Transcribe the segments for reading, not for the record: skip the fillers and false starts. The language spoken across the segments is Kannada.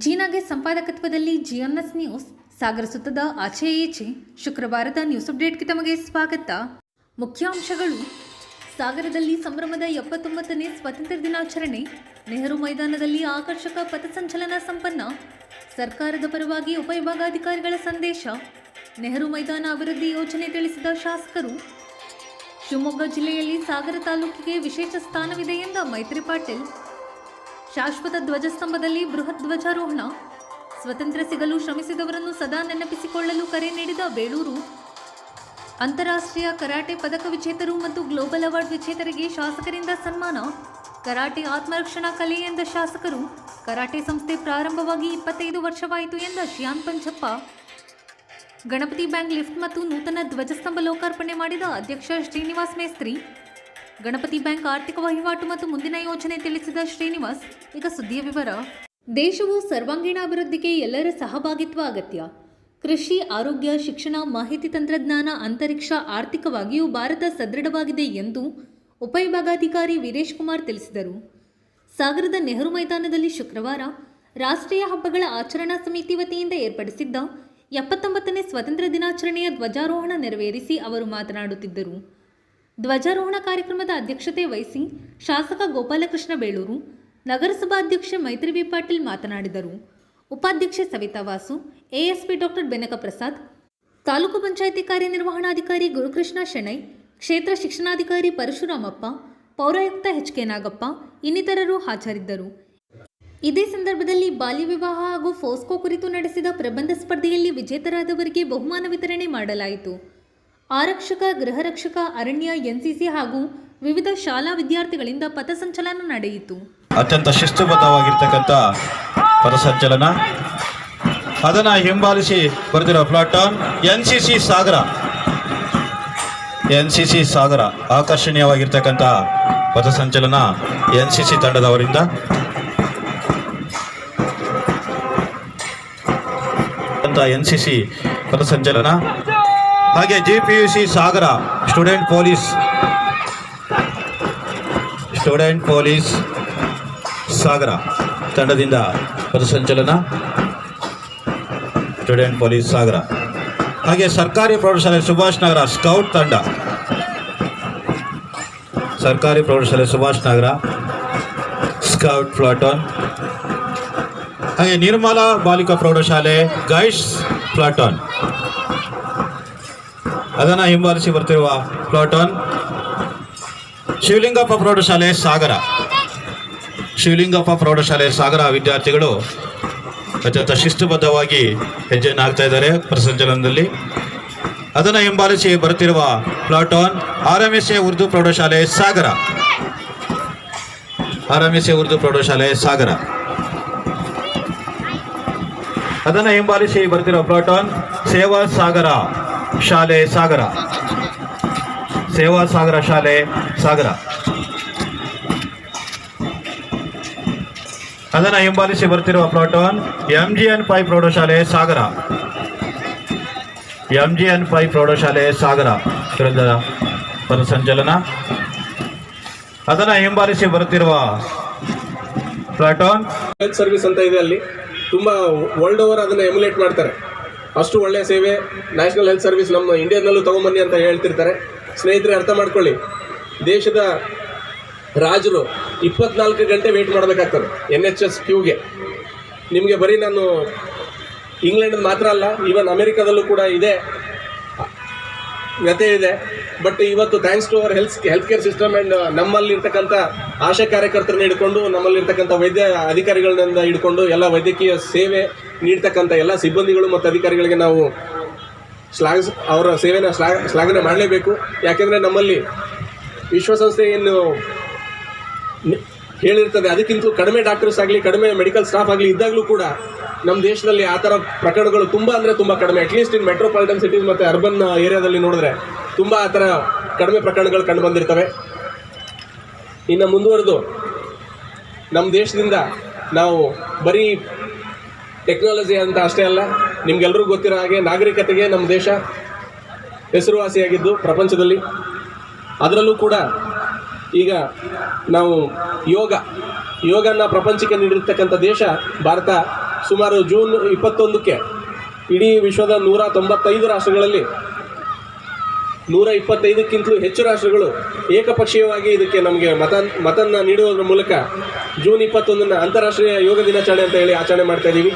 ಜೀನಾಗೆ ಸಂಪಾದಕತ್ವದಲ್ಲಿ ಜಿಎನ್ಎಸ್ ನ್ಯೂಸ್ ಸಾಗರ ಸುತ್ತದ ಆಚೆ ಈಚೆ ಶುಕ್ರವಾರದ ನ್ಯೂಸ್ ಅಪ್ಡೇಟ್ಗೆ ತಮಗೆ ಸ್ವಾಗತ. ಮುಖ್ಯಾಂಶಗಳು. ಸಾಗರದಲ್ಲಿ ಸಂಭ್ರಮದ 79ನೇ ಸ್ವಾತಂತ್ರ್ಯ ದಿನಾಚರಣೆ. ನೆಹರು ಮೈದಾನದಲ್ಲಿ ಆಕರ್ಷಕ ಪಥಸಂಚಲನ ಸಂಪನ್ನ. ಸರ್ಕಾರದ ಪರವಾಗಿ ಉಪವಿಭಾಗಾಧಿಕಾರಿಗಳ ಸಂದೇಶ. ನೆಹರು ಮೈದಾನ ಅಭಿವೃದ್ಧಿ ಯೋಜನೆ ತಿಳಿಸಿದ ಶಾಸಕರು. ಶಿವಮೊಗ್ಗ ಜಿಲ್ಲೆಯಲ್ಲಿ ಸಾಗರ ತಾಲೂಕಿಗೆ ವಿಶೇಷ ಸ್ಥಾನವಿದೆ ಎಂದ ಮೈತ್ರಿ ಪಾಟೀಲ್. ಶಾಶ್ವತ ಧ್ವಜಸ್ತಂಭದಲ್ಲಿ ಬೃಹತ್ ಧ್ವಜಾರೋಹಣ. ಸ್ವತಂತ್ರ ಸಿಗಲು ಶ್ರಮಿಸಿದವರನ್ನು ಸದಾ ನೆನಪಿಸಿಕೊಳ್ಳಲು ಕರೆ ನೀಡಿದ ಬೇಳೂರು. ಅಂತಾರಾಷ್ಟ್ರೀಯ ಕರಾಟೆ ಪದಕ ವಿಜೇತರು ಮತ್ತು ಗ್ಲೋಬಲ್ ಅವಾರ್ಡ್ ವಿಜೇತರಿಗೆ ಶಾಸಕರಿಂದ ಸನ್ಮಾನ. ಕರಾಟೆ ಆತ್ಮರಕ್ಷಣಾ ಕಲೆ ಎಂದ ಶಾಸಕರು. ಕರಾಟೆ ಸಂಸ್ಥೆ ಪ್ರಾರಂಭವಾಗಿ 25 ವರ್ಷವಾಯಿತು ಎಂದ ಶ್ಯಾನ್ ಪಂಚಪ್ಪ. ಗಣಪತಿ ಬ್ಯಾಂಕ್ ಲಿಫ್ಟ್ ಮತ್ತು ನೂತನ ಧ್ವಜಸ್ತಂಭ ಲೋಕಾರ್ಪಣೆ ಮಾಡಿದ ಅಧ್ಯಕ್ಷ ಶ್ರೀನಿವಾಸ್ ಮೇಸ್ತ್ರಿ. ಗಣಪತಿ ಬ್ಯಾಂಕ್ ಆರ್ಥಿಕ ವಹಿವಾಟು ಮತ್ತು ಮುಂದಿನ ಯೋಜನೆ ತಿಳಿಸಿದ ಶ್ರೀನಿವಾಸ್. ಈಗ ಸುದ್ದಿಯ ವಿವರ. ದೇಶವು ಸರ್ವಾಂಗೀಣ ಅಭಿವೃದ್ಧಿಗೆ ಎಲ್ಲರ ಸಹಭಾಗಿತ್ವ ಅಗತ್ಯ. ಕೃಷಿ, ಆರೋಗ್ಯ, ಶಿಕ್ಷಣ, ಮಾಹಿತಿ ತಂತ್ರಜ್ಞಾನ, ಅಂತರಿಕ್ಷ, ಆರ್ಥಿಕವಾಗಿಯೂ ಭಾರತ ಸದೃಢವಾಗಿದೆ ಎಂದು ಉಪವಿಭಾಗಾಧಿಕಾರಿ ವೀರೇಶ್ ಕುಮಾರ್ ತಿಳಿಸಿದರು. ಸಾಗರದ ನೆಹರು ಮೈದಾನದಲ್ಲಿ ಶುಕ್ರವಾರ ರಾಷ್ಟ್ರೀಯ ಹಬ್ಬಗಳ ಆಚರಣಾ ಸಮಿತಿ ವತಿಯಿಂದ ಏರ್ಪಡಿಸಿದ್ದ 79ನೇ ಸ್ವಾತಂತ್ರ್ಯ ದಿನಾಚರಣೆಯ ಧ್ವಜಾರೋಹಣ ನೆರವೇರಿಸಿ ಅವರು ಮಾತನಾಡುತ್ತಿದ್ದರು. ಧ್ವಜಾರೋಹಣ ಕಾರ್ಯಕ್ರಮದ ಅಧ್ಯಕ್ಷತೆ ವಹಿಸಿ ಶಾಸಕ ಗೋಪಾಲಕೃಷ್ಣ ಬೇಳೂರು, ನಗರಸಭಾ ಅಧ್ಯಕ್ಷೆ ಮೈತ್ರಿ ಬಿ ಪಾಟೀಲ್ ಮಾತನಾಡಿದರು. ಉಪಾಧ್ಯಕ್ಷೆ ಸವಿತಾ ವಾಸು, ಎಎಸ್ಪಿ ಡಾಕ್ಟರ್ ಬೆನಕ ಪ್ರಸಾದ್, ತಾಲೂಕು ಪಂಚಾಯಿತಿ ಕಾರ್ಯನಿರ್ವಹಣಾಧಿಕಾರಿ ಗುರುಕೃಷ್ಣ ಶೆಣೈ, ಕ್ಷೇತ್ರ ಶಿಕ್ಷಣಾಧಿಕಾರಿ ಪರಶುರಾಮಪ್ಪ, ಪೌರಾಯುಕ್ತ ಎಚ್.ಕೆ. ನಾಗಪ್ಪ ಇನ್ನಿತರರು ಹಾಜರಿದ್ದರು. ಇದೇ ಸಂದರ್ಭದಲ್ಲಿ ಬಾಲ್ಯ ವಿವಾಹ ಹಾಗೂ ಫೋಸ್ಕೋ ಕುರಿತು ನಡೆಸಿದ ಪ್ರಬಂಧ ಸ್ಪರ್ಧೆಯಲ್ಲಿ ವಿಜೇತರಾದವರಿಗೆ ಬಹುಮಾನ ವಿತರಣೆ ಮಾಡಲಾಯಿತು. ಆರಕ್ಷಕ, ಗೃಹರಕ್ಷಕ, ಅರಣ್ಯ, ಎನ್ಸಿಸಿ ಹಾಗೂ ವಿವಿಧ ಶಾಲಾ ವಿದ್ಯಾರ್ಥಿಗಳಿಂದ ಪಥಸಂಚಲನ ನಡೆಯಿತು. ಅತ್ಯಂತ ಶಿಸ್ತುಬದ್ಧವಾಗಿರ್ತಕ್ಕಂಥ ಪಥಸಂಚಲನ, ಅದನ್ನು ಹಿಂಬಾಲಿಸಿ ಬರೆದಿರೋ ಪ್ಲಾಟಾನ್ ಎನ್ಸಿಸಿ ಸಾಗರ ಆಕರ್ಷಣೀಯವಾಗಿರ್ತಕ್ಕಂಥ ಪಥಸಂಚಲನ ಎನ್ಸಿಸಿ ತಂಡದವರಿಂದ. ಎನ್ಸಿಸಿ ಪಥಸಂಚಲನ, ಹಾಗೆ ಜಿಪಿಯುಸಿ ಸಾಗರ ಸ್ಟೂಡೆಂಟ್ ಪೊಲೀಸ್ ಸಾಗರ ತಂಡದಿಂದ ಪಥಸಂಚಲನ, ಸ್ಟೂಡೆಂಟ್ ಪೊಲೀಸ್ ಸಾಗರ. ಹಾಗೆ ಸರ್ಕಾರಿ ಪ್ರೌಢಶಾಲೆ ಸುಭಾಷ್ ನಗರ ಸ್ಕೌಟ್ ತಂಡ, ಸರ್ಕಾರಿ ಪ್ರೌಢಶಾಲೆ ಸುಭಾಷ್ ನಗರ ಸ್ಕೌಟ್ ಪ್ಲಾಟಾನ್. ಹಾಗೆ ನಿರ್ಮಲಾ ಬಾಲಿಕಾ ಪ್ರೌಢಶಾಲೆ ಗೈಡ್ಸ್ ಪ್ಲಾಟಾನ್, ಅದನ್ನು ಹಿಂಬಾಲಿಸಿ ಬರ್ತಿರುವ ಪ್ಲಾಟಾನ್ ಶಿವಲಿಂಗಪ್ಪ ಪ್ರೌಢಶಾಲೆ ಸಾಗರ ವಿದ್ಯಾರ್ಥಿಗಳು ಅತ್ಯಂತ ಶಿಸ್ತುಬದ್ಧವಾಗಿ ಹೆಜ್ಜೆಯನ್ನು ಹಾಕ್ತಾ ಇದ್ದಾರೆ ಪಥಸಂಚಲನದಲ್ಲಿ. ಅದನ್ನು ಹಿಂಬಾಲಿಸಿ ಬರ್ತಿರುವ ಪ್ಲಾಟಾನ್ RMSA ಉರ್ದು ಪ್ರೌಢಶಾಲೆ ಸಾಗರ. ಅದನ್ನು ಹಿಂಬಾಲಿಸಿ ಬರ್ತಿರುವ ಪ್ಲಾಟಾನ್ ಸೇವಾ ಸಾಗರ ಶಾಲೆ ಸಾಗರ. ಅದನ್ನು ಹಿಂಬಾಲಿಸಿ ಬರ್ತಿರುವ ಪ್ಲಾಟಾನ್ MGN 5 ಪ್ರೌಢಶಾಲೆ ಸಾಗರ ವಿರುದ್ಧ ಪಥಸಂಚಲನ. ಅದನ್ನು ಹಿಂಬಾಲಿಸಿ ಬರುತ್ತಿರುವ ಪ್ಲಾಟಾನ್ ಹೆಲ್ತ್ ಸರ್ವಿಸ್ ಅಂತ ಇದೆ. ಅಲ್ಲಿ ತುಂಬ ವರ್ಲ್ಡ್ ಓವರ್ ಅದನ್ನು ಎಮ್ಯುಲೇಟ್ ಮಾಡ್ತಾರೆ. ಅಷ್ಟು ಒಳ್ಳೆಯ ಸೇವೆ ನ್ಯಾಷನಲ್ ಹೆಲ್ತ್ ಸರ್ವಿಸ್ ನಮ್ಮ ಇಂಡಿಯಾದಲ್ಲೂ ತೊಗೊಂಬನ್ನಿ ಅಂತ ಹೇಳ್ತಿರ್ತಾರೆ. ಸ್ನೇಹಿತರೆ, ಅರ್ಥ ಮಾಡ್ಕೊಳ್ಳಿ, ದೇಶದ ರಾಜರು 24 ಗಂಟೆ ವೆಯ್ಟ್ ಮಾಡಬೇಕಾಗ್ತದೆ NHS ಕ್ಯೂಗೆ. ನಿಮಗೆ ಬರೀ ನಾನು ಇಂಗ್ಲೆಂಡ್ ಮಾತ್ರ ಅಲ್ಲ, ಈವನ್ ಅಮೆರಿಕಾದಲ್ಲೂ ಕೂಡ ಇದೆ ವ್ಯತೆ ಇದೆ. ಬಟ್ ಇವತ್ತು thanks to our health care system and ನಮ್ಮಲ್ಲಿರ್ತಕ್ಕಂಥ ಆಶಾ ಕಾರ್ಯಕರ್ತರನ್ನ ಹಿಡ್ಕೊಂಡು, ನಮ್ಮಲ್ಲಿರ್ತಕ್ಕಂಥ ವೈದ್ಯ ಅಧಿಕಾರಿಗಳನ್ನ ಹಿಡ್ಕೊಂಡು ಎಲ್ಲ ವೈದ್ಯಕೀಯ ಸೇವೆ ನೀಡ್ತಕ್ಕಂಥ ಎಲ್ಲ ಸಿಬ್ಬಂದಿಗಳು ಮತ್ತು ಅಧಿಕಾರಿಗಳಿಗೆ ನಾವು ಅವರ ಸೇವೆನ ಶ್ಲಾಘನೆ ಮಾಡಲೇಬೇಕು. ಯಾಕೆಂದರೆ ನಮ್ಮಲ್ಲಿ ವಿಶ್ವಸಂಸ್ಥೆ ಏನು ಹೇಳಿರ್ತದೆ ಅದಕ್ಕಿಂತ ಕಡಿಮೆ ಡಾಕ್ಟರ್ಸ್ ಆಗಲಿ, ಕಡಿಮೆ ಮೆಡಿಕಲ್ ಸ್ಟಾಫ್ ಆಗಲಿ ಇದ್ದಾಗಲೂ ಕೂಡ ನಮ್ಮ ದೇಶದಲ್ಲಿ ಆ ಥರ ಪ್ರಕರಣಗಳು ತುಂಬ ಕಡಿಮೆ. ಅಟ್ಲೀಸ್ಟ್ ಇನ್ ಮೆಟ್ರೋಪಾಲಿಟನ್ ಸಿಟೀಸ್ ಮತ್ತು ಅರ್ಬನ್ ಏರಿಯಾದಲ್ಲಿ ನೋಡಿದ್ರೆ ತುಂಬ ಆ ಥರ ಕಡಿಮೆ ಪ್ರಕರಣಗಳು ಕಂಡು ಬಂದಿರ್ತವೆ. ಇನ್ನು ಮುಂದುವರೆದು ನಮ್ಮ ದೇಶದಿಂದ ನಾವು ಬರೀ ಟೆಕ್ನಾಲಜಿ ಅಂತ ಅಷ್ಟೇ ಅಲ್ಲ, ನಿಮ್ಗೆಲ್ರಿಗೂ ಗೊತ್ತಿರೋ ಹಾಗೆ ನಾಗರಿಕತೆಗೆ ನಮ್ಮ ದೇಶ ಹೆಸರುವಾಸಿಯಾಗಿದ್ದು ಪ್ರಪಂಚದಲ್ಲಿ. ಅದರಲ್ಲೂ ಕೂಡ ಈಗ ನಾವು ಯೋಗನ ಪ್ರಪಂಚಕ್ಕೆ ನೀಡಿರ್ತಕ್ಕಂಥ ದೇಶ ಭಾರತ ಸುಮಾರು ಜೂನ್ 21ಕ್ಕೆ ಇಡೀ ವಿಶ್ವದ 195 ರಾಷ್ಟ್ರಗಳಲ್ಲಿ 125ಕ್ಕಿಂತಲೂ ಹೆಚ್ಚು ರಾಷ್ಟ್ರಗಳು ಏಕಪಕ್ಷೀಯವಾಗಿ ಇದಕ್ಕೆ ನಮಗೆ ಮತನ್ನು ನೀಡುವುದರ ಮೂಲಕ ಜೂನ್ 21 ಅಂತಾರಾಷ್ಟ್ರೀಯ ಯೋಗ ದಿನಾಚರಣೆ ಅಂತ ಹೇಳಿ ಆಚರಣೆ ಮಾಡ್ತಾ ಇದ್ದೀವಿ.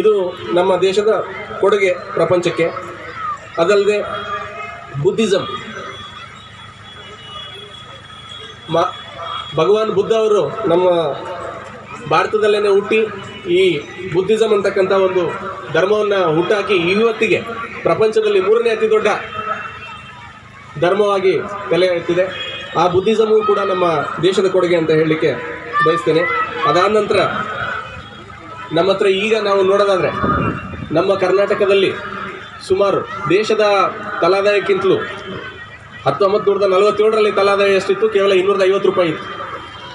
ಇದು ನಮ್ಮ ದೇಶದ ಕೊಡುಗೆ ಪ್ರಪಂಚಕ್ಕೆ. ಅದಲ್ಲದೆ ಬುದ್ಧಿಸಮ್, ಭಗವಾನ್ ಬುದ್ಧ ಅವರು ನಮ್ಮ ಭಾರತದಲ್ಲೇ ಹುಟ್ಟಿ ಈ ಬುದ್ಧಿಸಮ್ ಅಂತಕ್ಕಂಥ ಒಂದು ಧರ್ಮವನ್ನು ಹುಟ್ಟಾಕಿ ಇವತ್ತಿಗೆ ಪ್ರಪಂಚದಲ್ಲಿ 3ನೇ ಅತಿ ದೊಡ್ಡ ಧರ್ಮವಾಗಿ ತಲೆ ಎತ್ತಿದೆ. ಆ ಬುದ್ಧಿಸಮು ಕೂಡ ನಮ್ಮ ದೇಶದ ಕೊಡುಗೆ ಅಂತ ಹೇಳಲಿಕ್ಕೆ ಬಯಸ್ತೇನೆ. ಅದಾದ ನಂತರ ನಮ್ಮ ಹತ್ರ ಈಗ ನಾವು ನೋಡೋದಾದರೆ ನಮ್ಮ ಕರ್ನಾಟಕದಲ್ಲಿ ಸುಮಾರು ದೇಶದ ತಲಾದಾಯಕ್ಕಿಂತಲೂ 1947ರಲ್ಲಿ ತಲಾದಾಯ ಎಷ್ಟಿತ್ತು? ಕೇವಲ 250 ರೂಪಾಯಿ ಇತ್ತು.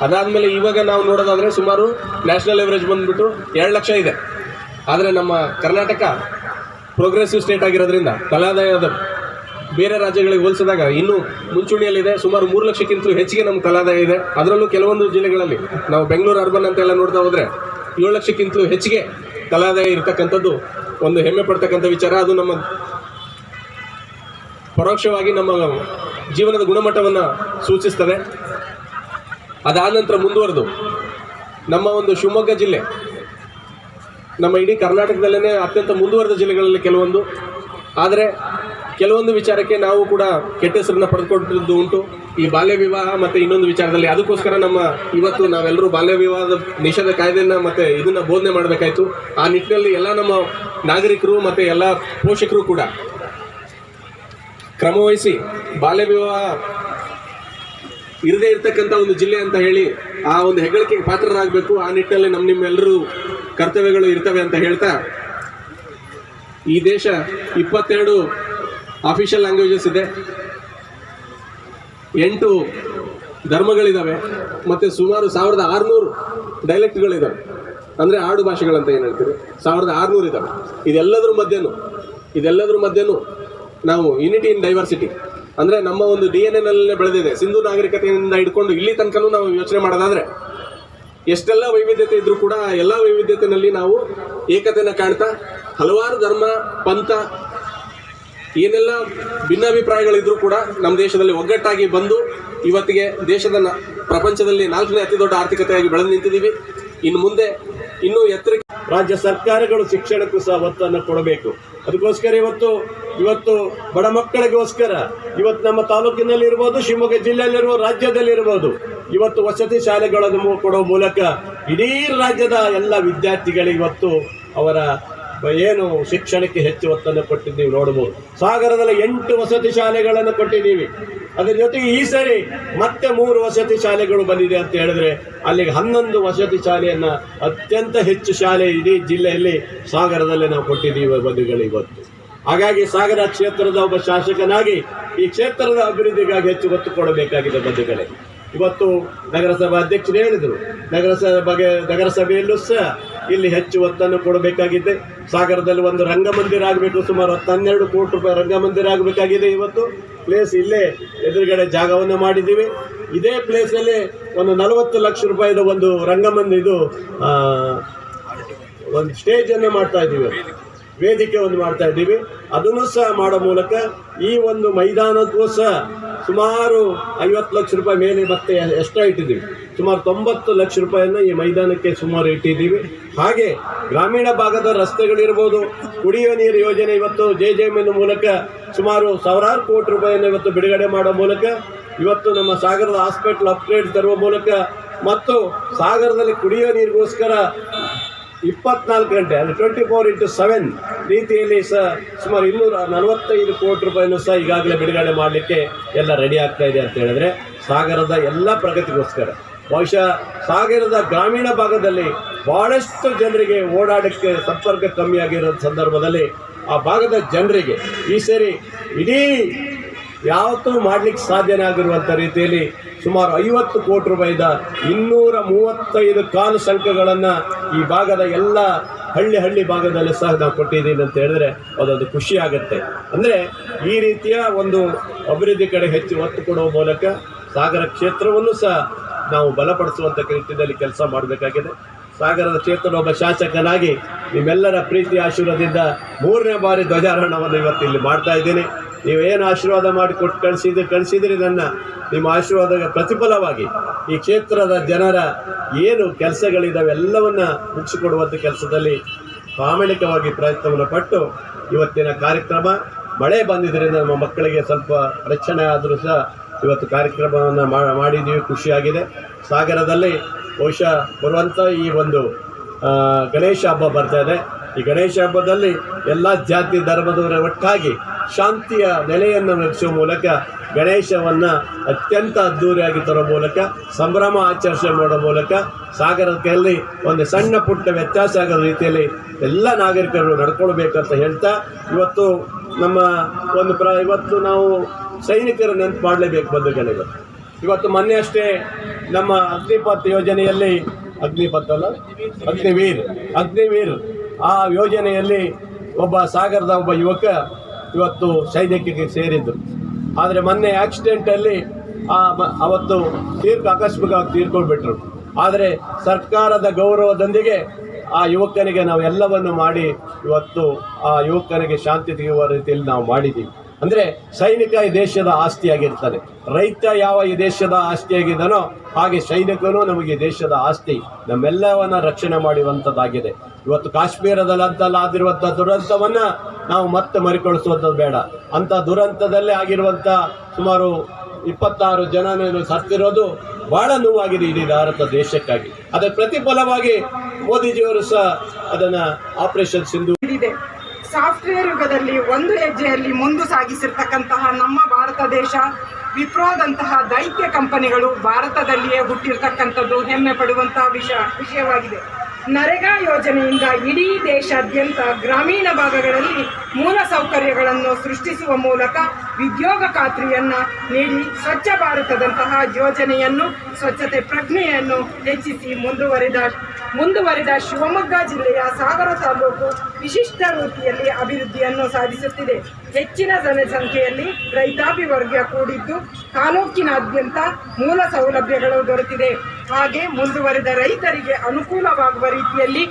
ಅದಾದಮೇಲೆ ಇವಾಗ ನಾವು ನೋಡೋದಾದರೆ ಸುಮಾರು ನ್ಯಾಷನಲ್ ಎವರೇಜ್ ಬಂದುಬಿಟ್ಟು 2 ಲಕ್ಷ ಇದೆ. ಆದರೆ ನಮ್ಮ ಕರ್ನಾಟಕ ಪ್ರೋಗ್ರೆಸಿವ್ ಸ್ಟೇಟ್ ಆಗಿರೋದ್ರಿಂದ ತಲಾದಾಯದ ಬೇರೆ ರಾಜ್ಯಗಳಿಗೆ ಹೋಲಿಸಿದಾಗ ಇನ್ನೂ ಮುಂಚೂಣಿಯಲ್ಲಿದೆ. ಸುಮಾರು 3 ಲಕ್ಷಕ್ಕಿಂತಲೂ ಹೆಚ್ಚಿಗೆ ನಮ್ಮ ತಲಾದಾಯ ಇದೆ. ಅದರಲ್ಲೂ ಕೆಲವೊಂದು ಜಿಲ್ಲೆಗಳಲ್ಲಿ ನಾವು ಬೆಂಗಳೂರು ಅರ್ಬನ್ ಅಂತೆಲ್ಲ ನೋಡ್ತಾ ಹೋದರೆ 7 ಲಕ್ಷಕ್ಕಿಂತಲೂ ಹೆಚ್ಚಿಗೆ ತಲಾದಾಯ ಇರತಕ್ಕಂಥದ್ದು ಒಂದು ಹೆಮ್ಮೆ ಪಡ್ತಕ್ಕಂಥ ವಿಚಾರ. ಅದು ನಮ್ಮ ಪರೋಕ್ಷವಾಗಿ ನಮ್ಮ ಜೀವನದ ಗುಣಮಟ್ಟವನ್ನು ಸೂಚಿಸ್ತದೆ. ಅದಾದ ನಂತರ ಮುಂದುವರೆದು ನಮ್ಮ ಒಂದು ಶಿವಮೊಗ್ಗ ಜಿಲ್ಲೆ ನಮ್ಮ ಇಡೀ ಕರ್ನಾಟಕದಲ್ಲೇ ಅತ್ಯಂತ ಮುಂದುವರೆದ ಜಿಲ್ಲೆಗಳಲ್ಲಿ ಕೆಲವೊಂದು. ಆದರೆ ಕೆಲವೊಂದು ವಿಚಾರಕ್ಕೆ ನಾವು ಕೂಡ ಕೆಟ್ಟ ಹೆಸರನ್ನು ಪಡೆದುಕೊಂಡಿದ್ದು ಉಂಟು. ಈ ಬಾಲ್ಯ ವಿವಾಹ ಮತ್ತು ಇನ್ನೊಂದು ವಿಚಾರದಲ್ಲಿ. ಅದಕ್ಕೋಸ್ಕರ ಇವತ್ತು ನಾವೆಲ್ಲರೂ ಬಾಲ್ಯ ವಿವಾಹದ ನಿಷೇಧ ಕಾಯ್ದೆಯನ್ನು ಮತ್ತು ಇದನ್ನು ಬೋಧನೆ ಮಾಡಬೇಕಾಯಿತು. ಆ ನಿಟ್ಟಿನಲ್ಲಿ ಎಲ್ಲ ನಮ್ಮ ನಾಗರಿಕರು ಮತ್ತು ಎಲ್ಲ ಪೋಷಕರು ಕೂಡ ಕ್ರಮವಹಿಸಿ ಬಾಲ್ಯ ವಿವಾಹ ಇರದೇ ಇರತಕ್ಕಂಥ ಒಂದು ಜಿಲ್ಲೆ ಅಂತ ಹೇಳಿ ಆ ಒಂದು ಹೆಗ್ಗಳಿಕೆಗೆ ಪಾತ್ರರಾಗಬೇಕು. ಆ ನಿಟ್ಟಿನಲ್ಲಿ ನಿಮ್ಮೆಲ್ಲರೂ ಕರ್ತವ್ಯಗಳು ಇರ್ತವೆ ಅಂತ ಹೇಳ್ತಾ, ಈ ದೇಶ 22 ಅಫಿಷಿಯಲ್ ಲ್ಯಾಂಗ್ವೇಜಸ್ ಇದೆ, 8 ಧರ್ಮಗಳಿದ್ದಾವೆ ಮತ್ತು ಸುಮಾರು 1600 ಡೈಲೆಕ್ಟ್ಗಳಿದ್ದಾವೆ. ಅಂದರೆ ಆಡು ಭಾಷೆಗಳಂತ ಏನು ಹೇಳ್ತೀವಿ, 1600 ಇದ್ದಾವೆ. ಇದೆಲ್ಲದರ ಮಧ್ಯೆನೂ ನಾವು ಯುನಿಟಿ ಇನ್ ಡೈವರ್ಸಿಟಿ ಅಂದರೆ ನಮ್ಮ ಒಂದು DNA ನಲ್ಲೇ ಬೆಳೆದಿದೆ. ಸಿಂಧು ನಾಗರಿಕತೆಯಿಂದ ಹಿಡ್ಕೊಂಡು ಇಲ್ಲಿ ತನಕನೂ ನಾವು ಯೋಚನೆ ಮಾಡೋದಾದರೆ ಎಷ್ಟೆಲ್ಲ ವೈವಿಧ್ಯತೆ ಇದ್ದರೂ ಕೂಡ ಎಲ್ಲ ವೈವಿಧ್ಯತೆಯಲ್ಲಿ ನಾವು ಏಕತೆಯನ್ನು ಕಾಣ್ತಾ ಹಲವಾರು ಧರ್ಮ ಪಂಥ ಏನೆಲ್ಲ ಭಿನ್ನಾಭಿಪ್ರಾಯಗಳಿದ್ರೂ ಕೂಡ ನಮ್ಮ ದೇಶದಲ್ಲಿ ಒಗ್ಗಟ್ಟಾಗಿ ಬಂದು ಇವತ್ತಿಗೆ ದೇಶದ ಪ್ರಪಂಚದಲ್ಲಿ 4ನೇ ಅತಿ ದೊಡ್ಡ ಆರ್ಥಿಕತೆಯಾಗಿ ಬೆಳೆದು ನಿಂತಿದ್ದೀವಿ. ಇನ್ನು ಮುಂದೆ ಇನ್ನೂ ಎತ್ತರಕ್ಕೆ ರಾಜ್ಯ ಸರ್ಕಾರಗಳು ಶಿಕ್ಷಣಕ್ಕೂ ಸಹ ಒತ್ತನ್ನು ಕೊಡಬೇಕು. ಅದಕ್ಕೋಸ್ಕರ ಇವತ್ತು ಬಡ ಮಕ್ಕಳಿಗೋಸ್ಕರ ಇವತ್ತು ನಮ್ಮ ತಾಲೂಕಿನಲ್ಲಿರ್ಬೋದು, ಶಿವಮೊಗ್ಗ ಜಿಲ್ಲೆಯಲ್ಲಿರ್ಬೋದು, ರಾಜ್ಯದಲ್ಲಿರ್ಬೋದು ಇವತ್ತು ವಸತಿ ಶಾಲೆಗಳನ್ನು ಕೊಡುವ ಮೂಲಕ ಇಡೀ ರಾಜ್ಯದ ಎಲ್ಲ ವಿದ್ಯಾರ್ಥಿಗಳಿಗೆ ಇವತ್ತು ಅವರ ಏನು ಶಿಕ್ಷಣಕ್ಕೆ ಹೆಚ್ಚು ಒತ್ತನ್ನು ಕೊಟ್ಟಿದ್ದೀವಿ ನೋಡ್ಬೋದು. ಸಾಗರದಲ್ಲಿ 8 ವಸತಿ ಶಾಲೆಗಳನ್ನು ಕೊಟ್ಟಿದ್ದೀವಿ. ಅದರ ಜೊತೆಗೆ ಈ ಸರಿ ಮತ್ತೆ 3 ವಸತಿ ಶಾಲೆಗಳು ಬಂದಿದೆ ಅಂತ ಹೇಳಿದ್ರೆ ಅಲ್ಲಿಗೆ 11 ವಸತಿ ಶಾಲೆಯನ್ನು ಅತ್ಯಂತ ಹೆಚ್ಚು ಶಾಲೆ ಇಡೀ ಜಿಲ್ಲೆಯಲ್ಲಿ ಸಾಗರದಲ್ಲೇ ನಾವು ಕೊಟ್ಟಿದ್ದೀವಿ ಬಂಧುಗಳು ಇವತ್ತು. ಹಾಗಾಗಿ ಸಾಗರ ಕ್ಷೇತ್ರದ ಒಬ್ಬ ಶಾಸಕನಾಗಿ ಈ ಕ್ಷೇತ್ರದ ಅಭಿವೃದ್ಧಿಗಾಗಿ ಹೆಚ್ಚು ಒತ್ತು ಕೊಡಬೇಕಾಗಿದೆ ಬಂಧುಗಳೇ. ಇವತ್ತು ನಗರಸಭಾ ಅಧ್ಯಕ್ಷರು ಹೇಳಿದರು, ನಗರಸಭೆಯಲ್ಲೂ ಸಹ ಇಲ್ಲಿ ಹೆಚ್ಚು ಒತ್ತನ್ನು ಕೊಡಬೇಕಾಗಿದೆ. ಸಾಗರದಲ್ಲಿ ಒಂದು ರಂಗಮಂದಿರ ಆಗಬೇಕು, ಸುಮಾರು 12 ಕೋಟಿ ರೂಪಾಯಿ ರಂಗಮಂದಿರ ಆಗಬೇಕಾಗಿದೆ. ಇವತ್ತು ಪ್ಲೇಸ್ ಇಲ್ಲೇ ಎದುರುಗಡೆ ಜಾಗವನ್ನು ಮಾಡಿದ್ದೀವಿ. ಇದೇ ಪ್ಲೇಸಲ್ಲಿ ಒಂದು 40 ಲಕ್ಷ ರೂಪಾಯಿದ ಒಂದು ಒಂದು ಸ್ಟೇಜನ್ನು ಮಾಡ್ತಾ ಇದ್ದೀವಿ, ವೇದಿಕೆ ಒಂದು ಮಾಡ್ತಾ ಇದ್ದೀವಿ. ಅದನ್ನು ಸಹ ಮಾಡೋ ಮೂಲಕ ಈ ಒಂದು ಮೈದಾನಕ್ಕೂ ಸಹ ಸುಮಾರು 50 ಲಕ್ಷ ರೂಪಾಯಿ ಮೇಲೆ ಮತ್ತೆ ಎಕ್ಸ್ಟ್ರಾ ಇಟ್ಟಿದ್ದೀವಿ. ಸುಮಾರು 90 ಲಕ್ಷ ರೂಪಾಯಿಯನ್ನು ಈ ಮೈದಾನಕ್ಕೆ ಸುಮಾರು ಇಟ್ಟಿದ್ದೀವಿ. ಹಾಗೆ ಗ್ರಾಮೀಣ ಭಾಗದ ರಸ್ತೆಗಳಿರ್ಬೋದು, ಕುಡಿಯುವ ನೀರು ಯೋಜನೆ ಇವತ್ತು JJM ಮೂಲಕ ಸುಮಾರು ಸಾವಿರಾರು ಕೋಟಿ ರೂಪಾಯಿಯನ್ನು ಇವತ್ತು ಬಿಡುಗಡೆ ಮಾಡೋ ಮೂಲಕ ಇವತ್ತು ನಮ್ಮ ಸಾಗರದ ಹಾಸ್ಪಿಟಲ್ ಅಪ್ಗ್ರೇಡ್ ತರುವ ಮೂಲಕ ಮತ್ತು ಸಾಗರದಲ್ಲಿ ಕುಡಿಯುವ ನೀರಿಗೋಸ್ಕರ 24 ಗಂಟೆ ಅಂದರೆ 24/7 ರೀತಿಯಲ್ಲಿ ಸಹ ಸುಮಾರು 245 ಕೋಟಿ ರೂಪಾಯಿನೂ ಸಹ ಈಗಾಗಲೇ ಬಿಡುಗಡೆ ಮಾಡಲಿಕ್ಕೆ ಎಲ್ಲ ರೆಡಿ ಆಗ್ತಾ ಇದೆ ಅಂತ ಹೇಳಿದ್ರೆ ಸಾಗರದ ಎಲ್ಲ ಪ್ರಗತಿಗೋಸ್ಕರ. ಬಹುಶಃ ಸಾಗರದ ಗ್ರಾಮೀಣ ಭಾಗದಲ್ಲಿ ಭಾಳಷ್ಟು ಜನರಿಗೆ ಓಡಾಡೋಕ್ಕೆ ಸಂಪರ್ಕ ಕಮ್ಮಿಯಾಗಿರೋ ಸಂದರ್ಭದಲ್ಲಿ ಆ ಭಾಗದ ಜನರಿಗೆ ಈ ಸರಿ ಇಡೀ ಯಾವತ್ತೂ ಮಾಡಲಿಕ್ಕೆ ಸಾಧ್ಯನೇ ಆಗಿರುವಂಥ ರೀತಿಯಲ್ಲಿ ಸುಮಾರು 50 ಕೋಟಿ ರೂಪಾಯಿದ 235 ಕಾಲು ಸಂಖ್ಯೆಗಳನ್ನು ಈ ಭಾಗದ ಎಲ್ಲ ಹಳ್ಳಿ ಭಾಗದಲ್ಲಿ ಸಹ ನಾವು ಕೊಟ್ಟಿದ್ದೀವಿ ಅಂತ ಹೇಳಿದ್ರೆ ಅದೊಂದು ಖುಷಿ ಆಗುತ್ತೆ. ಅಂದರೆ ಈ ರೀತಿಯ ಒಂದು ಅಭಿವೃದ್ಧಿ ಕಡೆ ಹೆಚ್ಚು ಒತ್ತು ಕೊಡುವ ಮೂಲಕ ಸಾಗರ ಕ್ಷೇತ್ರವನ್ನು ಸಹ ನಾವು ಬಲಪಡಿಸುವಂಥ ರೀತಿಯಲ್ಲಿ ಕೆಲಸ ಮಾಡಬೇಕಾಗಿದೆ. ಸಾಗರದ ಕ್ಷೇತ್ರದ ಒಬ್ಬ ಶಾಸಕನಾಗಿ ನಿಮ್ಮೆಲ್ಲರ ಪ್ರೀತಿ ಆಶೀರ್ವಾದದಿಂದ 3ನೇ ಬಾರಿ ಧ್ವಜಾರೋಹಣವನ್ನು ಇವತ್ತು ಇಲ್ಲಿ ಮಾಡ್ತಾ ಇದ್ದೀನಿ. ನೀವೇನು ಆಶೀರ್ವಾದ ಮಾಡಿ ಕೊಟ್ಟು ಕಳಿಸಿದಿರಿ ನನ್ನ ನಿಮ್ಮ ಆಶೀರ್ವಾದದ ಪ್ರತಿಫಲವಾಗಿ ಈ ಕ್ಷೇತ್ರದ ಜನರ ಏನು ಕೆಲಸಗಳಿದ್ದಾವೆ ಎಲ್ಲವನ್ನು ಮುಗಿಸಿಕೊಡುವಂಥ ಕೆಲಸದಲ್ಲಿ ಪ್ರಾಮಾಣಿಕವಾಗಿ ಪ್ರಯತ್ನವನ್ನು ಪಟ್ಟು ಇವತ್ತಿನ ಕಾರ್ಯಕ್ರಮ ಮಳೆ ಬಂದಿದ್ದರಿಂದ ನಮ್ಮ ಮಕ್ಕಳಿಗೆ ಸ್ವಲ್ಪ ರಕ್ಷಣೆ ಆದರೂ ಸಹ ಇವತ್ತು ಕಾರ್ಯಕ್ರಮವನ್ನು ಮಾಡಿದ್ದೀವಿ. ಖುಷಿಯಾಗಿದೆ. ಸಾಗರದಲ್ಲಿ ಬಹುಶಃ ಬರುವಂಥ ಈ ಒಂದು ಗಣೇಶ ಹಬ್ಬ ಬರ್ತಾ ಇದೆ. ಈ ಗಣೇಶ ಹಬ್ಬದಲ್ಲಿ ಎಲ್ಲ ಜಾತಿ ಧರ್ಮದವರ ಒಟ್ಟಾಗಿ ಶಾಂತಿಯ ನೆಲೆಯನ್ನು ನಡೆಸುವ ಮೂಲಕ ಗಣೇಶವನ್ನು ಅತ್ಯಂತ ಅದ್ಧೂರಿಯಾಗಿ ತರೋ ಮೂಲಕ ಸಂಭ್ರಮ ಆಚರಣೆ ಮಾಡೋ ಮೂಲಕ ಸಾಗರದಲ್ಲಿ ಒಂದು ಸಣ್ಣ ಪುಟ್ಟ ವ್ಯತ್ಯಾಸ ಆಗೋ ರೀತಿಯಲ್ಲಿ ಎಲ್ಲ ನಾಗರಿಕರು ನಡ್ಕೊಳ್ಬೇಕಂತ ಹೇಳ್ತಾ ಇವತ್ತು ನಮ್ಮ ಒಂದು ಇವತ್ತು ನಾವು ಸೈನಿಕರ ನೆನಪು ಮಾಡಲೇಬೇಕು ಬಂಧುಗಳಿವೆ. ಇವತ್ತು ಮೊನ್ನೆ ಅಷ್ಟೇ ನಮ್ಮ ಅಗ್ನಿಪಥ್ ಯೋಜನೆಯಲ್ಲಿ ಅಗ್ನಿವೀರ್ ಆ ಯೋಜನೆಯಲ್ಲಿ ಒಬ್ಬ ಸಾಗರದ ಒಬ್ಬ ಯುವಕ ಇವತ್ತು ಸೈನಿಕರಿಗೆ ಸೇರಿದ್ದು. ಆದರೆ ಮೊನ್ನೆ ಆಕ್ಸಿಡೆಂಟಲ್ಲಿ ಅವತ್ತು ಆಕಸ್ಮಿಕವಾಗಿ ತೀರ್ಕೊಂಡ್ಬಿಟ್ರು. ಆದರೆ ಸರ್ಕಾರದ ಗೌರವದೊಂದಿಗೆ ಆ ಯುವಕನಿಗೆ ನಾವು ಎಲ್ಲವನ್ನು ಮಾಡಿ ಇವತ್ತು ಆ ಯುವಕನಿಗೆ ಶಾಂತಿ ತೆಗೆಯುವ ರೀತಿಯಲ್ಲಿ ನಾವು ಮಾಡಿದ್ದೀವಿ. ಅಂದರೆ ಸೈನಿಕ ಈ ದೇಶದ ಆಸ್ತಿಯಾಗಿರ್ತಾನೆ. ರೈತ ಯಾವ ಈ ದೇಶದ ಆಸ್ತಿಯಾಗಿದ್ದಾನೋ ಹಾಗೆ ಸೈನಿಕನು ನಮಗೆ ದೇಶದ ಆಸ್ತಿ, ನಮ್ಮೆಲ್ಲವನ್ನ ರಕ್ಷಣೆ ಮಾಡುವಂಥದ್ದಾಗಿದೆ. ಇವತ್ತು ಕಾಶ್ಮೀರದಲ್ಲಾದಿರುವಂಥ ದುರಂತವನ್ನು ನಾವು ಮತ್ತೆ ಮರುಕಳಿಸುವಂಥದ್ದು ಬೇಡ. ಅಂಥ ದುರಂತದಲ್ಲೇ ಆಗಿರುವಂಥ ಸುಮಾರು 26 ಜನ ಸತ್ತಿರೋದು ಬಹಳ ನೋವಾಗಿದೆ ಇಡೀ ಭಾರತ ದೇಶಕ್ಕಾಗಿ. ಅದರ ಪ್ರತಿಫಲವಾಗಿ ಮೋದಿಜಿಯವರು ಸಹ ಅದನ್ನು ಆಪರೇಷನ್ ಸಿಂಧು ಇದೆ. ಸಾಫ್ಟ್ವೇರ್ ಯುಗದಲ್ಲಿ ಒಂದು ಹೆಜ್ಜೆಯಲ್ಲಿ ಮುಂದೆ ಸಾಗಿಸಿರ್ತಕ್ಕಂತಹ ನಮ್ಮ ಭಾರತ ದೇಶ ವಿಪ್ರೋದಂತಹ ದೈತ್ಯ ಕಂಪನಿಗಳು ಭಾರತದಲ್ಲಿಯೇ ಹುಟ್ಟಿರ್ತಕ್ಕಂಥದ್ದು ಹೆಮ್ಮೆ ಪಡುವಂತಹ ವಿಷಯವಾಗಿದೆ. ನರೇಗಾ ಯೋಜನೆಯಿಂದ ಇಡೀ ದೇಶಾದ್ಯಂತ ಗ್ರಾಮೀಣ ಭಾಗಗಳಲ್ಲಿ ಮೂಲ ಸೌಕರ್ಯಗಳನ್ನು ಸೃಷ್ಟಿಸುವ ಮೂಲಕ ಉದ್ಯೋಗ ಖಾತ್ರಿಯನ್ನು ನೀಡಿ ಸ್ವಚ್ಛ ಭಾರತದಂತಹ ಯೋಜನೆಯನ್ನು ಸ್ವಚ್ಛತೆ ಪ್ರಜ್ಞೆಯನ್ನು ಹೆಚ್ಚಿಸಿ ಮುಂದುವರಿದ ಶಿವಮೊಗ್ಗ ಜಿಲ್ಲೆಯ ಸಾಗರ ತಾಲೂಕು ವಿಶಿಷ್ಟ ರೀತಿಯಲ್ಲಿ ಅಭಿವೃದ್ಧಿಯನ್ನು ಸಾಧಿಸುತ್ತಿದೆ. ಹೆಚ್ಚಿನ ಜನಸಂಖ್ಯೆಯಲ್ಲಿ ರೈತಾಪಿ ವರ್ಗ ಕೂಡಿದ್ದು ತಾಲೂಕಿನಾದ್ಯಂತ ಮೂಲ ಸೌಲಭ್ಯಗಳು ದೊರೆತಿದೆ. ಹಾಗೆ ಮುಂದುವರಿದ ರೈತರಿಗೆ ಅನುಕೂಲವಾಗುವ ರೀತಿಯಲ್ಲಿ